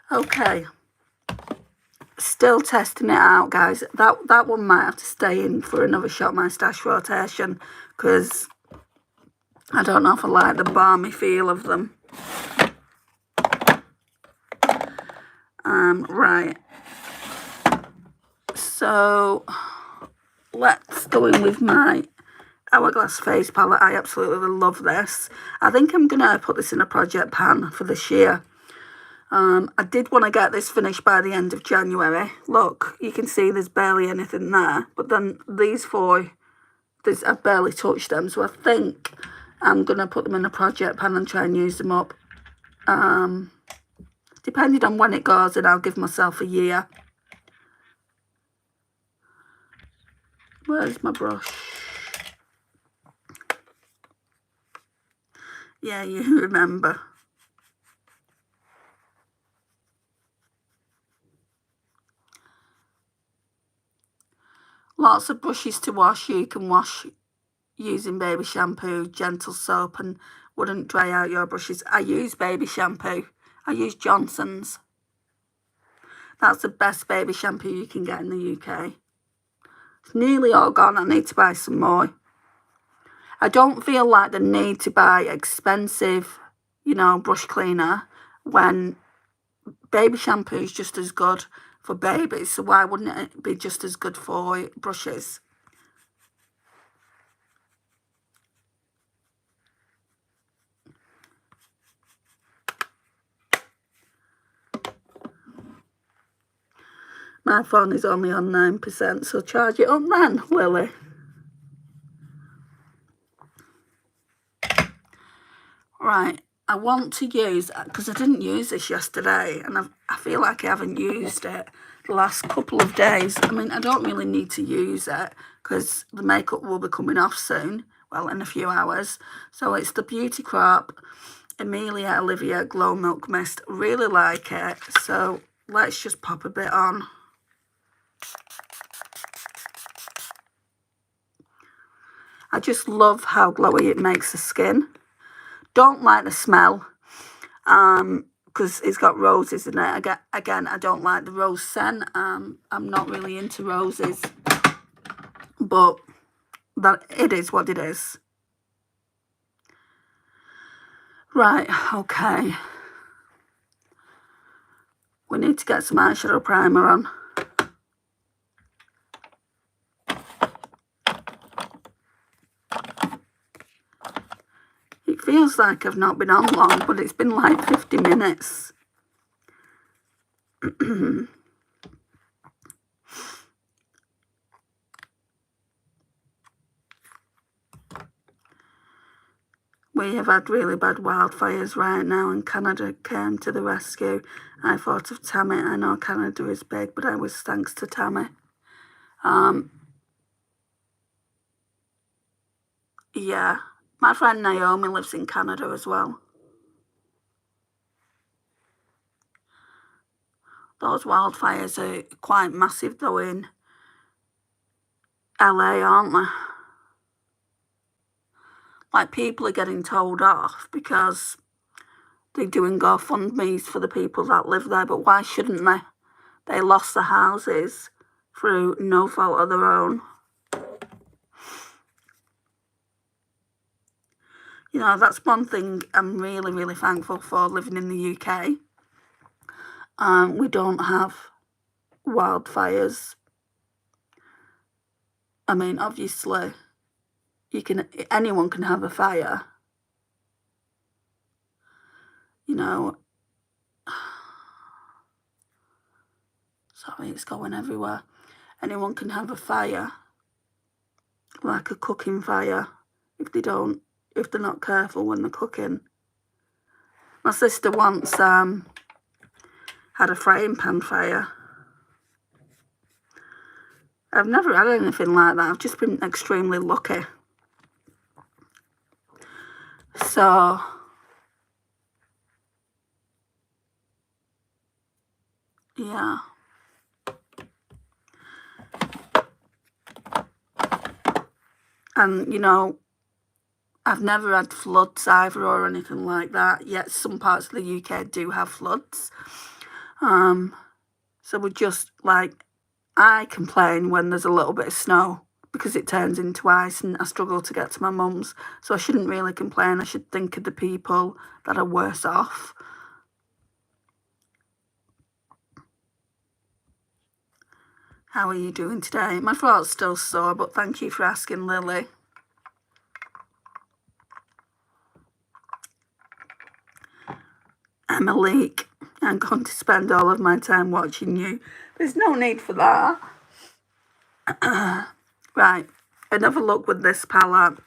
Okay. Still testing it out, guys. That one might have to stay in for another Shop My Stash rotation, because I don't know if I like the balmy feel of them. Right. So let's go in with my Hourglass face palette. I absolutely love this. I think I'm gonna put this in a project pan for this year. I did want to get this finished by the end of January. Look, you can see there's barely anything there, but then these four, I've barely touched them, so I think I'm going to put them in a project pan and try and use them up. Depending on when it goes, and I'll give myself a year. Where's my brush? Yeah, you remember. Lots of brushes to wash. You can wash using baby shampoo, gentle soap, and wouldn't dry out your brushes. I use baby shampoo. I use Johnson's. That's the best baby shampoo you can get in the UK. It's nearly all gone. I need to buy some more. I don't feel like the need to buy expensive, you know, brush cleaner when baby shampoo is just as good for babies. So why wouldn't it be just as good for brushes? My phone is only on 9%, so charge it up then, Lily. Right, I want to use, because I didn't use this yesterday, and I feel like I haven't used it the last couple of days. I mean, I don't really need to use it, because the makeup will be coming off soon, well, in a few hours. So it's the Beauty Crop Amelia Olivia Glow Milk Mist. Really like it, so let's just pop a bit on. I just love how glowy it makes the skin. Don't like the smell, because it's got roses in it. Again, I don't like the rose scent. I'm not really into roses, but that it is what it is. Right, okay. We need to get some eyeshadow primer on. It feels like I've not been on long, but it's been like 50 minutes. We have had really bad wildfires right now, and Canada came to the rescue. I thought of Tammy. I know Canada is big, but I was thanks to Tammy. Yeah, my friend Naomi lives in Canada as well. Those wildfires are quite massive though in LA, aren't they? Like, people are getting told off because they're doing GoFundMes for the people that live there, but why shouldn't they? They lost their houses through no fault of their own. You know, that's one thing I'm really, really thankful for living in the UK. We don't have wildfires. I mean, obviously, anyone can have a fire. You know, sorry, it's going everywhere. Anyone can have a fire, like a cooking fire, if they're not careful when they're cooking. My sister once had a frying pan fire. I've never had anything like that. I've just been extremely lucky. So, yeah. And, you know, I've never had floods either or anything like that, yet some parts of the UK do have floods. So we're just like, I complain when there's a little bit of snow because it turns into ice and I struggle to get to my mum's. So I shouldn't really complain. I should think of the people that are worse off. How are you doing today? My throat's still sore, but thank you for asking, Lily. I'm a leak. I'm going to spend all of my time watching you. There's no need for that. Right, another look with this palette.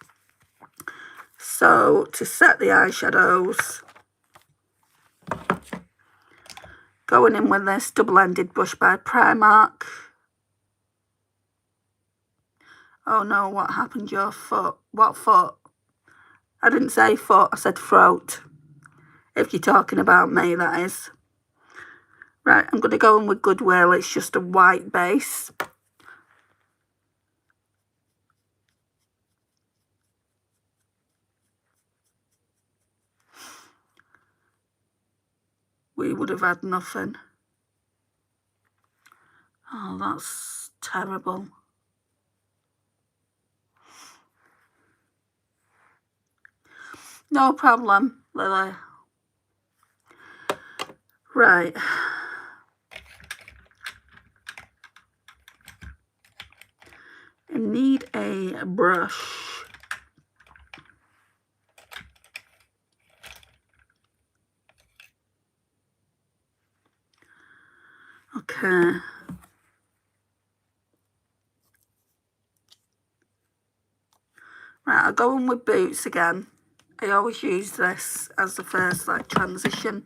So, to set the eyeshadows, going in with this double-ended brush by Primark. Oh no, what happened? Your foot. What foot? I didn't say foot, I said throat. If you're talking about me, that is. Right, I'm going to go in with Goodwill. It's just a white base. We would have had nothing. Oh, that's terrible. No problem, Lily. Right. I need a brush. Okay. Right, I'll go in with Boots again. I always use this as the first, like, transition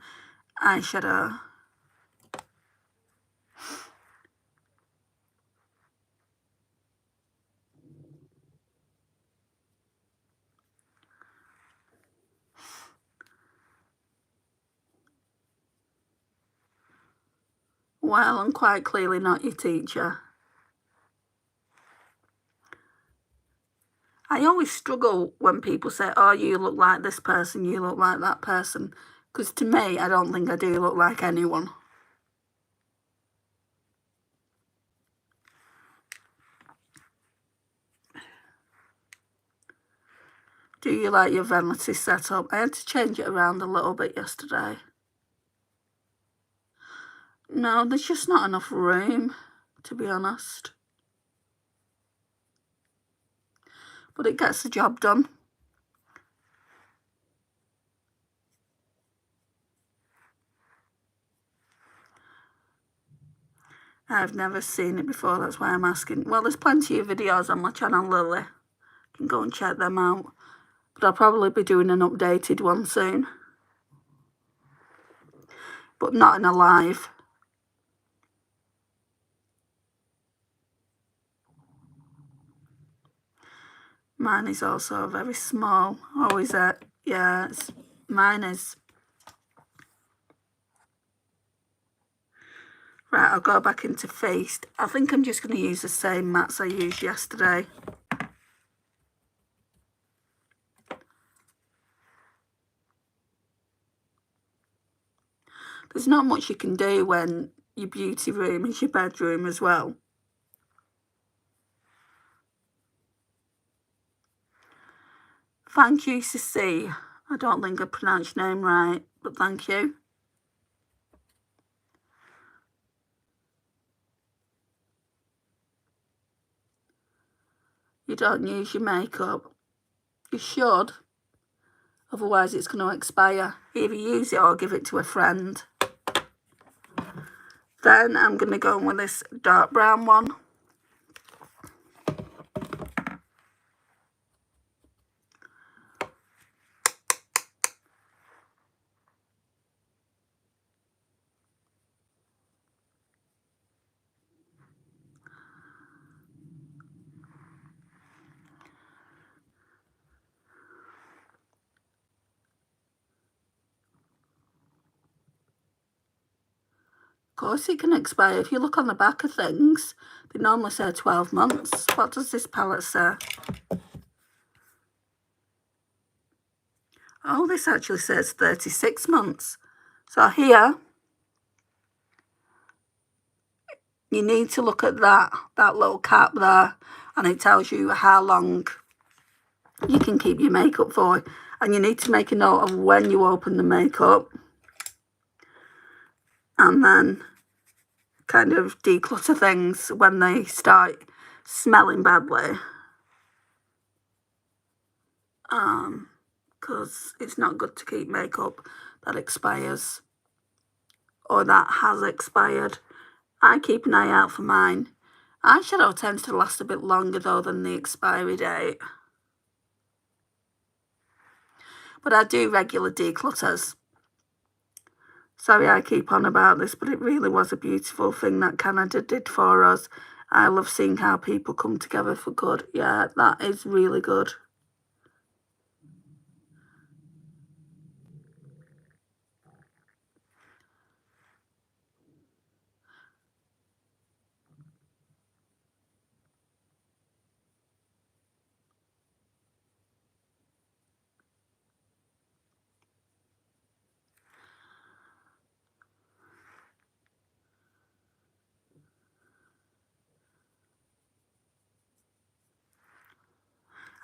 eyeshadow. Well, I'm quite clearly not your teacher. I always struggle when people say, oh, you look like this person, you look like that person. Because to me, I don't think I do look like anyone. Do you like your vanity setup? I had to change it around a little bit yesterday. No, there's just not enough room, to be honest. But it gets the job done. I've never seen it before, that's why I'm asking. Well, there's plenty of videos on my channel, Lily. You can go and check them out. But I'll probably be doing an updated one soon. But not in a live. Mine is also very small. Oh, is it? Yeah, mine is. Right, I'll go back into Feast. I think I'm just going to use the same mats I used yesterday. There's not much you can do when your beauty room is your bedroom as well. Thank you, Cici. I don't think I pronounced your name right, but thank you. You don't use your makeup. You should. Otherwise it's going to expire. Either use it or give it to a friend. Then I'm going to go in with this dark brown one. Of course it can expire. If you look on the back of things, they normally say 12 months. What does this palette say? Oh, this actually says 36 months. So here, you need to look at that little cap there, and it tells you how long you can keep your makeup for. And you need to make a note of when you open the makeup, and then kind of declutter things when they start smelling badly. Because it's not good to keep makeup that expires or that has expired. I keep an eye out for mine. Eyeshadow tends to last a bit longer though than the expiry date. But I do regular declutters. Sorry I keep on about this, but it really was a beautiful thing that Canada did for us. I love seeing how people come together for good. Yeah, that is really good.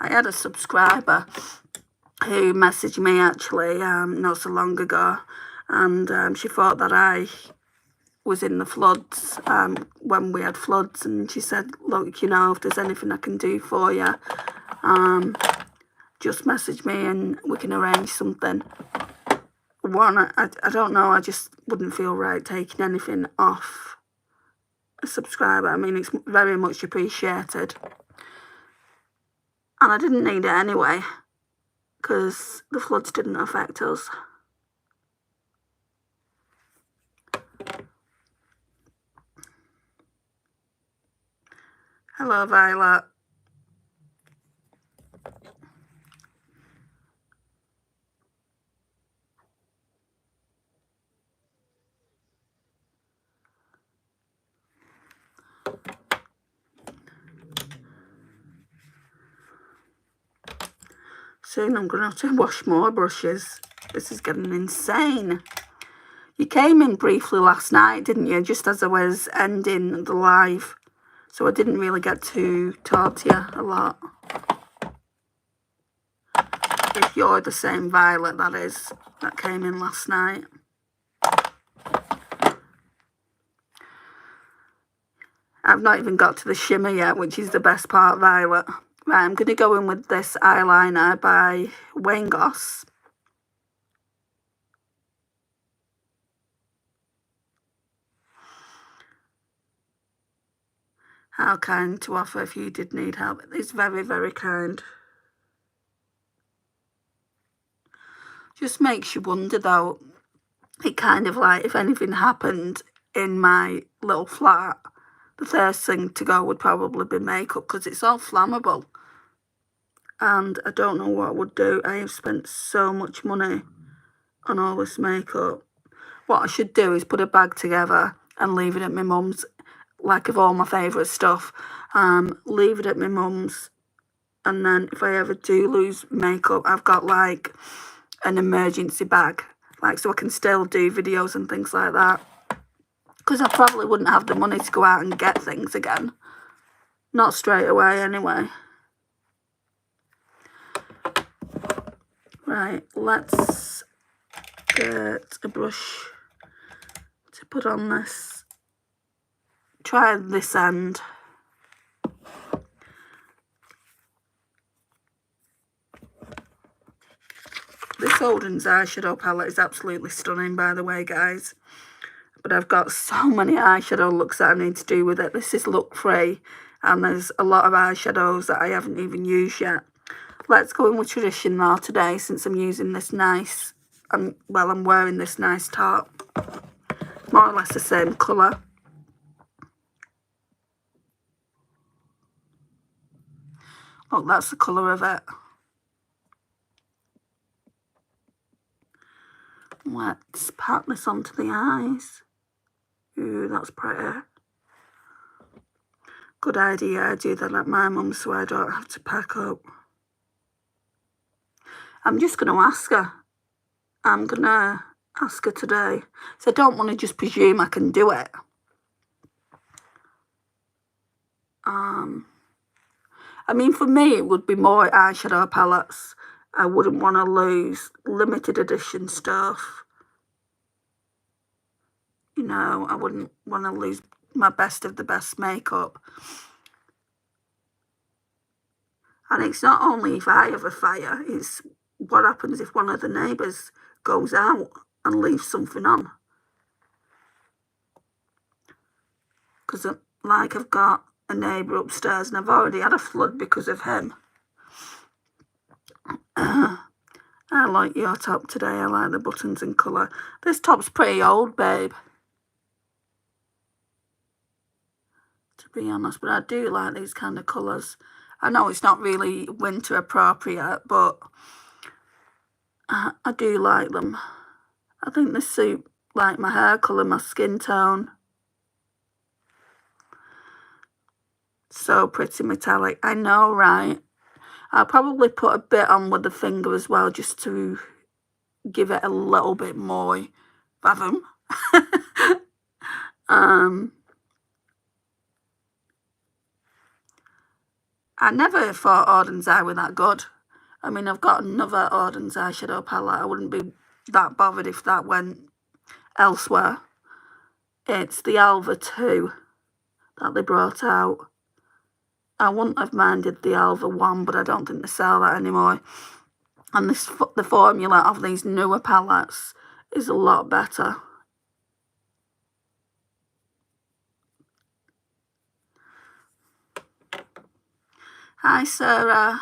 I had a subscriber who messaged me actually not so long ago, and she thought that I was in the floods when we had floods, and she said, look, you know, if there's anything I can do for you, just message me and we can arrange something. One, I don't know, I just wouldn't feel right taking anything off a subscriber. I mean, it's very much appreciated. And I didn't need it anyway, because the floods didn't affect us. Hello, Violet. Soon I'm going to have to wash more brushes. This is getting insane. You came in briefly last night, didn't you? Just as I was ending the live. So I didn't really get to talk to you a lot. If you're the same Violet, that is, that came in last night. I've not even got to the shimmer yet, which is the best part, Violet. Right, I'm going to go in with this eyeliner by Wayne Goss. how kind to offer if you did need help. It's very, very kind. Just makes you wonder though, it kind of like, if anything happened in my little flat, the first thing to go would probably be makeup, because it's all flammable. And I don't know what I would do. I have spent so much money on all this makeup. What I should do is put a bag together and leave it at my mum's, like of all my favourite stuff. Leave it at my mum's, and then if I ever do lose makeup, I've got like an emergency bag, like so I can still do videos and things like that. Because I probably wouldn't have the money to go out and get things again. Not straight away anyway. Right, let's get a brush to put on this. Try this end. This Odens eyeshadow palette is absolutely stunning, by the way, guys. But I've got so many eyeshadow looks that I need to do with it. This is look free, and there's a lot of eyeshadows that I haven't even used yet. Let's go in with tradition though today, since I'm using this nice, I'm wearing this nice top. More or less the same colour. Look, that's the colour of it. Let's pat this onto the eyes. Ooh, that's pretty. Good idea, I do that like my mum so I don't have to pack up. I'm just going to ask her. I'm going to ask her today. So I don't want to just presume I can do it. I mean, for me, it would be more eyeshadow palettes. I wouldn't want to lose limited edition stuff. You know, I wouldn't want to lose my best of the best makeup. And it's not only if I have a fire, it's what happens if one of the neighbours goes out and leaves something on. Because, like, I've got a neighbour upstairs and I've already had a flood because of him. I like your top today. I like the buttons and colour. This top's pretty old, babe, to be honest, but I do like these kind of colours. I know it's not really winter appropriate, but I do like them. I think they suit like my hair colour, my skin tone. So pretty metallic. I know, right? I'll probably put a bit on with the finger as well, just to give it a little bit more fathom. I never thought Odens eye were that good. I mean, I've got another Odens eyeshadow palette. I wouldn't be that bothered if that went elsewhere. It's the Alva 2 that they brought out. I wouldn't have minded the Alva 1, but I don't think they sell that anymore. And the formula of these newer palettes is a lot better. Hi, Sarah.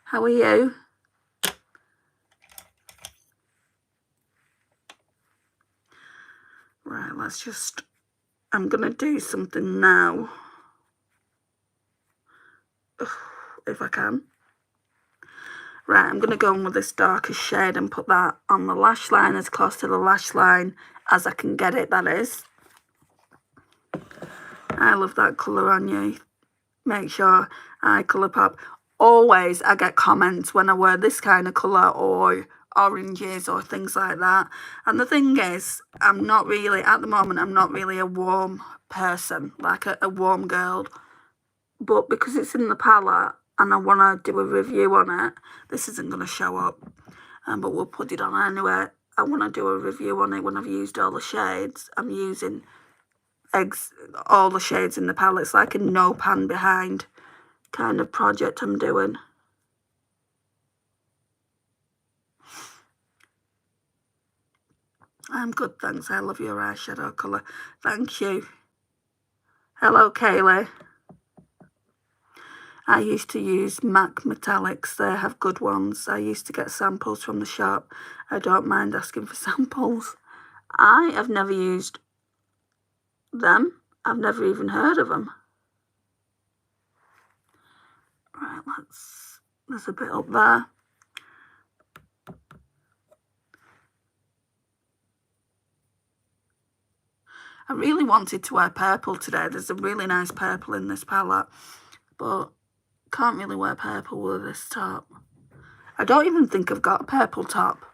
How are you? Right, let's just... I'm going to do something now. If I can. Right, I'm going to go in with this darker shade and put that on the lash line, as close to the lash line as I can get it, that is. I love that colour on you. Make sure eye colour pop. Always I get comments when I wear this kind of colour or oranges or things like that. And the thing is, I'm not really, at the moment, I'm not really a warm person, like a warm girl. But because it's in the palette and I want to do a review on it, this isn't going to show up. But we'll put it on anyway. I want to do a review on it when I've used all the shades. I'm using all the shades in the palette. It's like a no pan behind kind of project I'm doing. I'm good, thanks. I love your eyeshadow colour. Thank you. Hello, Kaylee. I used to use MAC Metallics. They have good ones. I used to get samples from the shop. I don't mind asking for samples. I have never used them. I've never even heard of them. Right, there's a bit up there. I really wanted to wear purple today. There's a really nice purple in this palette, but can't really wear purple with this top. I don't even think I've got a purple top.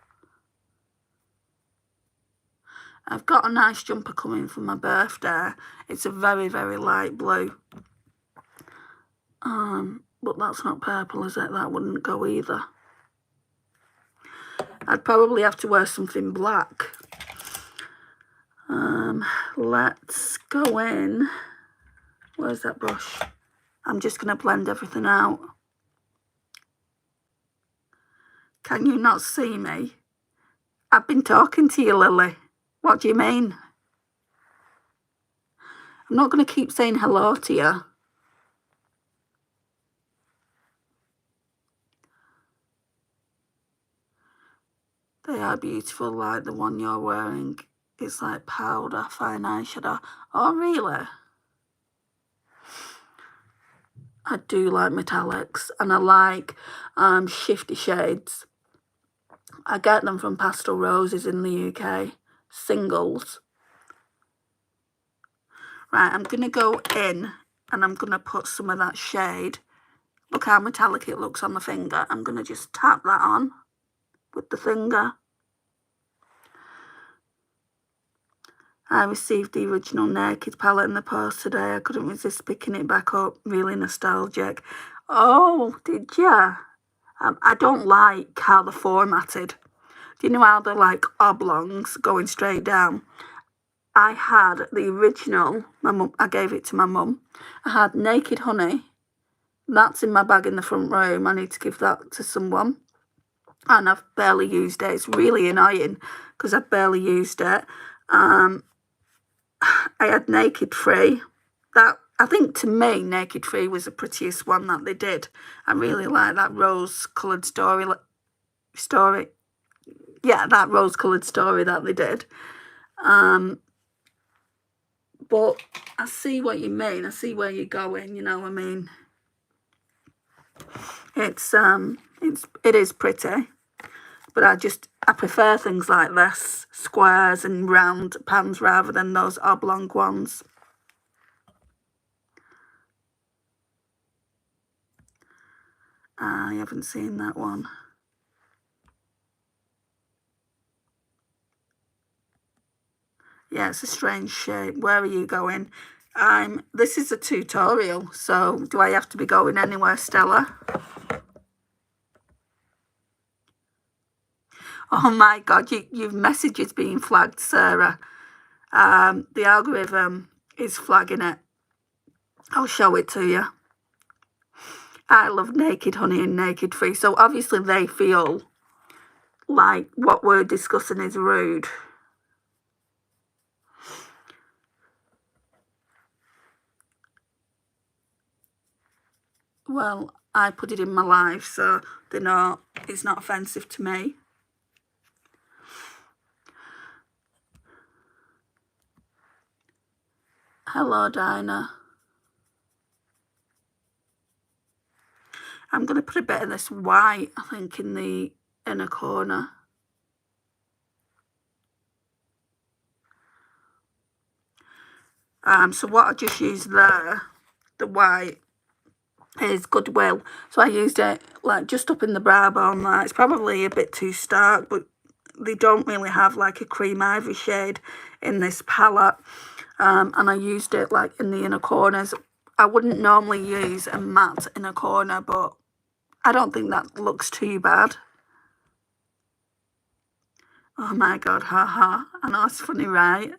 I've got a nice jumper coming for my birthday. It's a very, very light blue. But that's not purple, is it? That wouldn't go either. I'd probably have to wear something black. Let's go in. Where's that brush? I'm just going to blend everything out. Can you not see me? I've been talking to you, Lily. What do you mean? I'm not going to keep saying hello to you. They are beautiful, like the one you're wearing. It's like powder, fine eyeshadow. Oh, really? I do like metallics, and I like shifty shades. I get them from Pastel Roses in the UK, singles. Right, I'm going to go in and I'm going to put some of that shade. Look how metallic it looks on the finger. I'm going to just tap that on with the finger. I received the original Naked palette in the post today. I couldn't resist picking it back up. Really nostalgic. Oh, did you? I don't like how they're formatted. Do you know how they're like oblongs going straight down? I had the original. I gave it to my mum. I had Naked Honey. That's in my bag in the front room. I need to give that to someone. And I've barely used it. It's really annoying because I've barely used it. I had Naked Free. That, I think, to me, Naked Free was the prettiest one that they did. I really like that rose-coloured story. Yeah, that rose-coloured story that they did. But I see what you mean. I see where you're going. You know what I mean? It is pretty, but I prefer things like this, squares and round pans rather than those oblong ones. I haven't seen that one. Yeah, it's a strange shape. Where are you going? This is a tutorial, so do I have to be going anywhere, Stella? Oh my God, your message is being flagged, Sarah. The algorithm is flagging it. I'll show it to you. I love Naked Honey and Naked Free. So obviously they feel like what we're discussing is rude. Well, I put it in my life, so they know it's not offensive to me. Hello, Dinah. I'm going to put a bit of this white, I think, in the inner corner. So what I just used there, the white, is Goodwill. So I used it like just up in the brow bone there. It's probably a bit too stark, but they don't really have like a cream ivory shade in this palette. And I used it like in the inner corners. I wouldn't normally use a matte inner corner, but I don't think that looks too bad. Oh my God, haha. I know it's funny, right?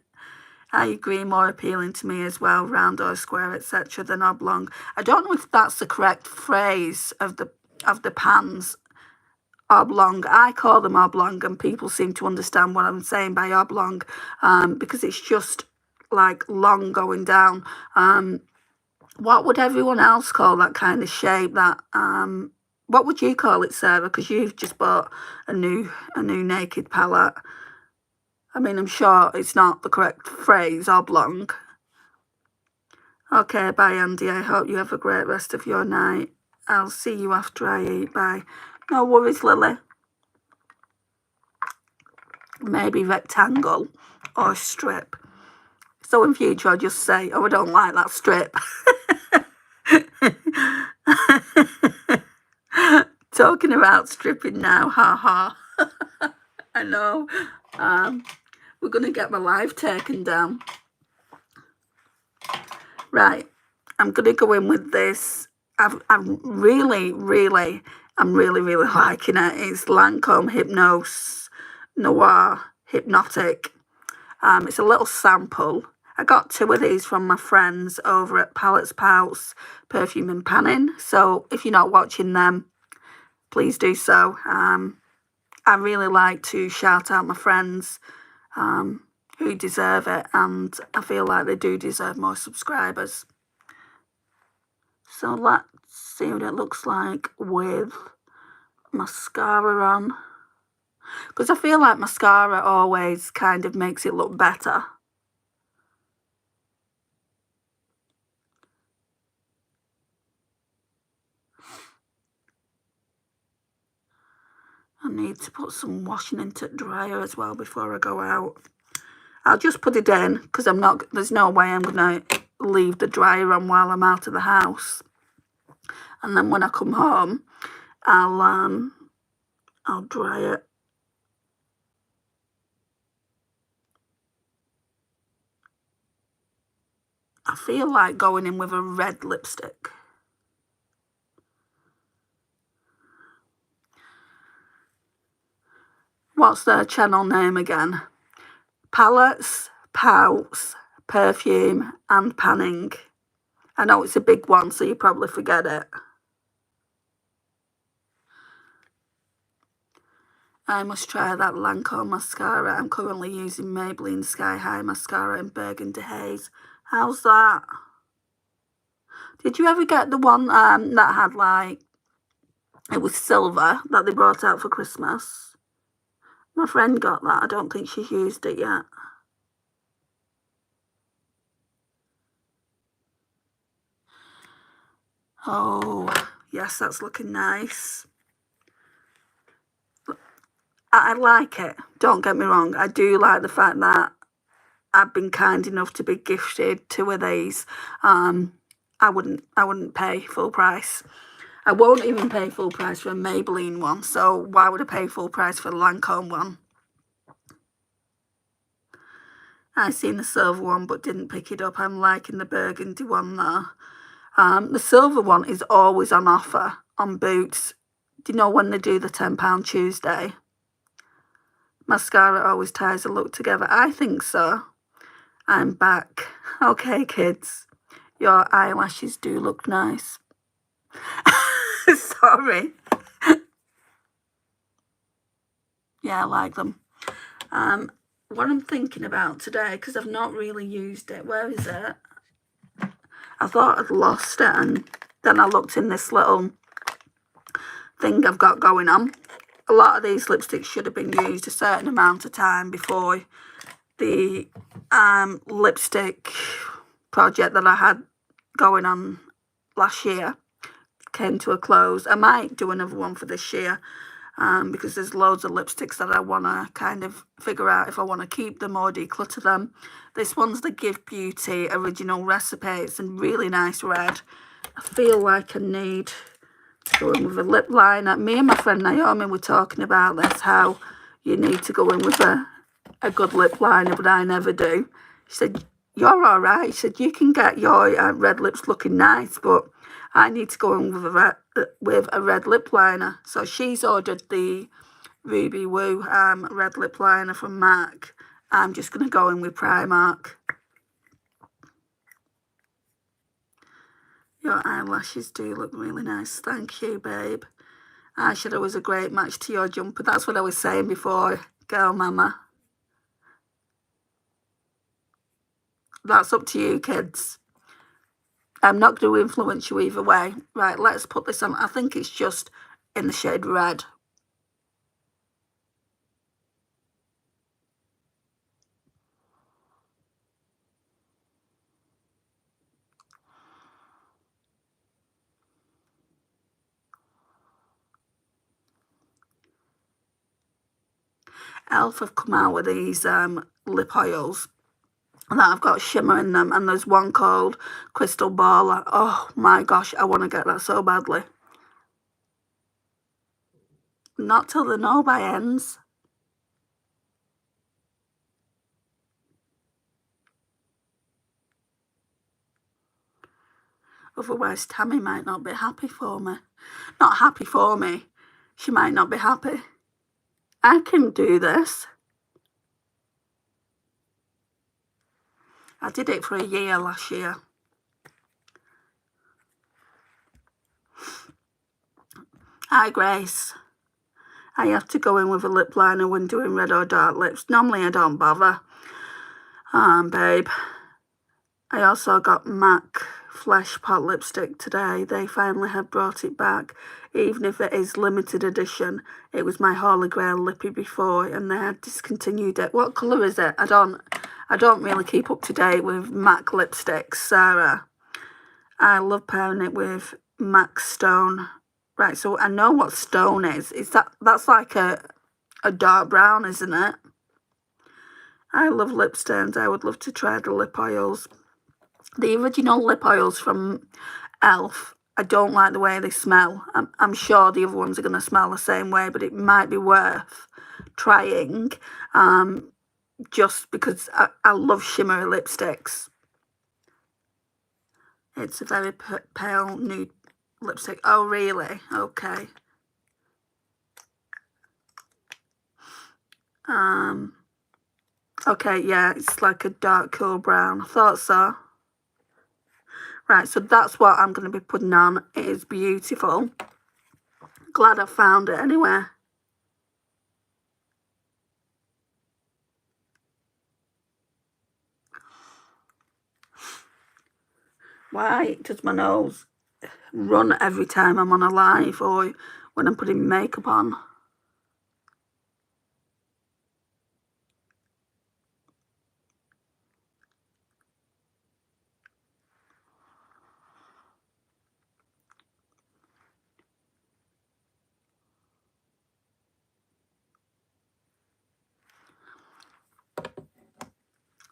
I agree, more appealing to me as well, round or square, etc., than oblong. I don't know if that's the correct phrase of the pans, oblong. I call them oblong, and people seem to understand what I'm saying by oblong, because it's just like long going down. What would everyone else call that kind of shape? That what would you call it, Sarah? Because you've just bought a new naked palette. I mean, I'm sure it's not the correct phrase, oblong. Okay, bye, Andy. I hope you have a great rest of your night. I'll see you after I eat. Bye. No worries, Lily. Maybe rectangle or strip. So in future, I'll just say, oh, I don't like that strip. Talking about stripping now, haha. I know. We're going to get my life taken down. Right, I'm going to go in with this. I'm really liking it. It's Lancome Hypnose Noir Hypnotic. It's a little sample. I got 2 of these from my friends over at Palettes Pouts Perfume and Panning. So if you're not watching them, please do so. I really like to shout out my friends who deserve it, and I feel like they do deserve more subscribers. So let's see what it looks like with mascara on, because I feel like mascara always kind of makes it look better. I need to put some washing into the dryer as well before I go out. I'll just put it in because there's no way I'm going to leave the dryer on while I'm out of the house. And then when I come home, I'll dry it. I feel like going in with a red lipstick. What's their channel name again? Palettes, Pouts, Perfume and Panning. I know it's a big one, so you probably forget it. I must try that Lancome mascara. I'm currently using Maybelline Sky High Mascara in Burgundy Haze. How's that? Did you ever get the one that had like, it was silver, that they brought out for Christmas? My friend got that. I don't think she's used it yet. Oh, yes, that's looking nice. I like it. Don't get me wrong. I do like the fact that I've been kind enough to be gifted 2 of these. I wouldn't pay full price. I won't even pay full price for a Maybelline one. So why would I pay full price for the Lancome one? I seen the silver one but didn't pick it up. I'm liking the burgundy one though. The silver one is always on offer on Boots. Do you know when they do the £10 Tuesday? Mascara always ties a look together. I think so. I'm back. Okay, kids. Your eyelashes do look nice. Sorry. Yeah, I like them. What I'm thinking about today, because I've not really used it. Where is it? I thought I'd lost it, and then I looked in this little thing I've got going on. A lot of these lipsticks should have been used a certain amount of time before the lipstick project that I had going on last year came to a close. I might do another one for this year because there's loads of lipsticks that I want to kind of figure out if I want to keep them or declutter them. This one's the Give Beauty original recipe. It's a really nice red. I feel like I need to go in with a lip liner. Me and my friend Naomi were talking about this, how you need to go in with a good lip liner, but I never do. She said, you're all right. She said, you can get your red lips looking nice, but I need to go in with a red lip liner. So she's ordered the Ruby Woo red lip liner from MAC. I'm just going to go in with Primark. Your eyelashes do look really nice. Thank you, babe. Eyeshadow was a great match to your jumper. That's what I was saying before, girl mama. That's up to you, kids. I'm not going to influence you either way. Right, let's put this on. I think it's just in the shade red. Elf have come out with these lip oils that have got shimmer in them, and there's one called Crystal Baller. Oh my gosh, I want to get that so badly. Not till the no-buy ends. Otherwise, Tammy might not be happy for me. Not happy for me. She might not be happy. I can do this. I did it for a year last year. Hi, Grace. I have to go in with a lip liner when doing red or dark lips. Normally I don't bother, babe. I also got MAC Flesh Pot lipstick today. They finally have brought it back, even if it is limited edition. It was my Holy Grail lippy before, and they had discontinued it. What colour is it? I don't really keep up to date with MAC lipsticks, Sarah. I love pairing it with MAC Stone. Right, so I know what Stone is. That's like a dark brown, isn't it? I love lip stains. I would love to try the lip oils. The original lip oils from Elf, I don't like the way they smell. I'm sure the other ones are going to smell the same way, but it might be worth trying, just because I love shimmery lipsticks. It's a very pale nude lipstick. Oh, really? Okay. Okay, yeah, it's like a dark cool brown. I thought so. Right, so that's what I'm going to be putting on. It is beautiful. Glad I found it anyway. Why does my nose run every time I'm on a live or when I'm putting makeup on?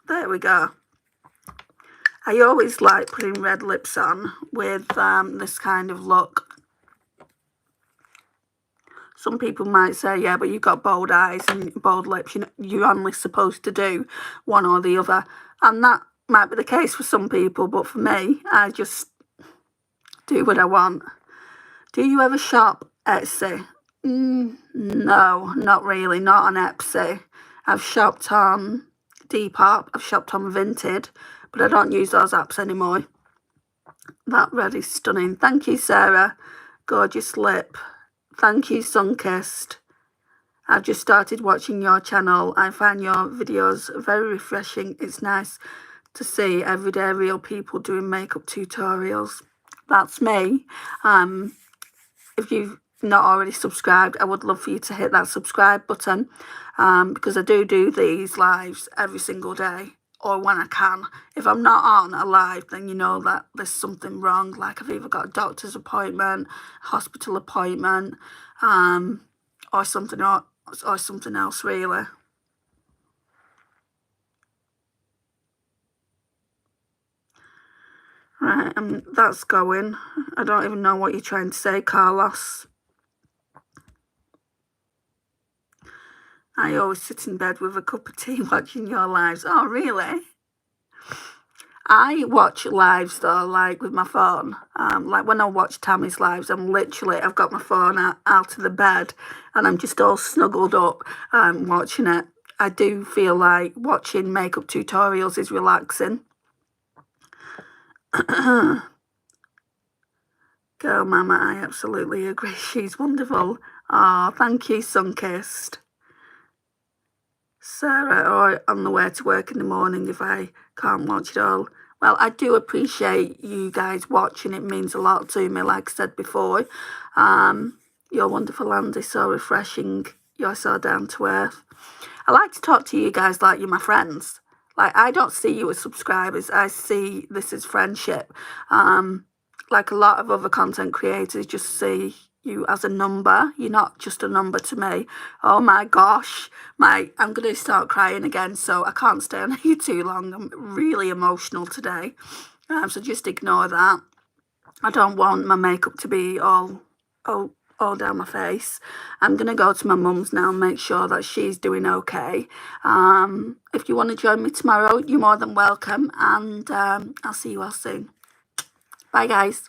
There we go. I always like putting red lips on with this kind of look. Some people might say, yeah, but you've got bold eyes and bold lips. You're only supposed to do one or the other. And that might be the case for some people, but for me, I just do what I want. Do you ever shop Etsy? No, not really, not on Etsy. I've shopped on Depop, I've shopped on Vinted, but I don't use those apps anymore. That red is stunning. Thank you, Sarah. Gorgeous lip. Thank you, Sunkissed. I've just started watching your channel. I find your videos very refreshing. It's nice to see everyday real people doing makeup tutorials. That's me. If you've not already subscribed, I would love for you to hit that subscribe button, because I do these lives every single day, or when I can. If I'm not on a live, then you know that there's something wrong, like I've either got a doctor's appointment, hospital appointment, or something else really. Right, that's going. I don't even know what you're trying to say, Carlos. I always sit in bed with a cup of tea watching your lives. Oh, really? I watch lives though, like with my phone. Like when I watch Tammy's lives, I've got my phone out of the bed and I'm just all snuggled up watching it. I do feel like watching makeup tutorials is relaxing. Girl, Mama, I absolutely agree. She's wonderful. Oh, thank you, Sunkissed. Sarah, or on the way to work in the morning if I can't watch it all. Well, I do appreciate you guys watching. It means a lot to me, like I said before. You're wonderful, Andy, so refreshing. You're so down to earth. I like to talk to you guys like you're my friends. Like, I don't see you as subscribers. I see this as friendship. Like a lot of other content creators just see you as a number. You're not just a number to me. Oh my gosh. I'm going to start crying again, so I can't stay on here too long. I'm really emotional today. So just ignore that. I don't want my makeup to be all down my face. I'm going to go to my mum's now and make sure that she's doing okay. If you want to join me tomorrow, you're more than welcome, and I'll see you all soon. Bye, guys.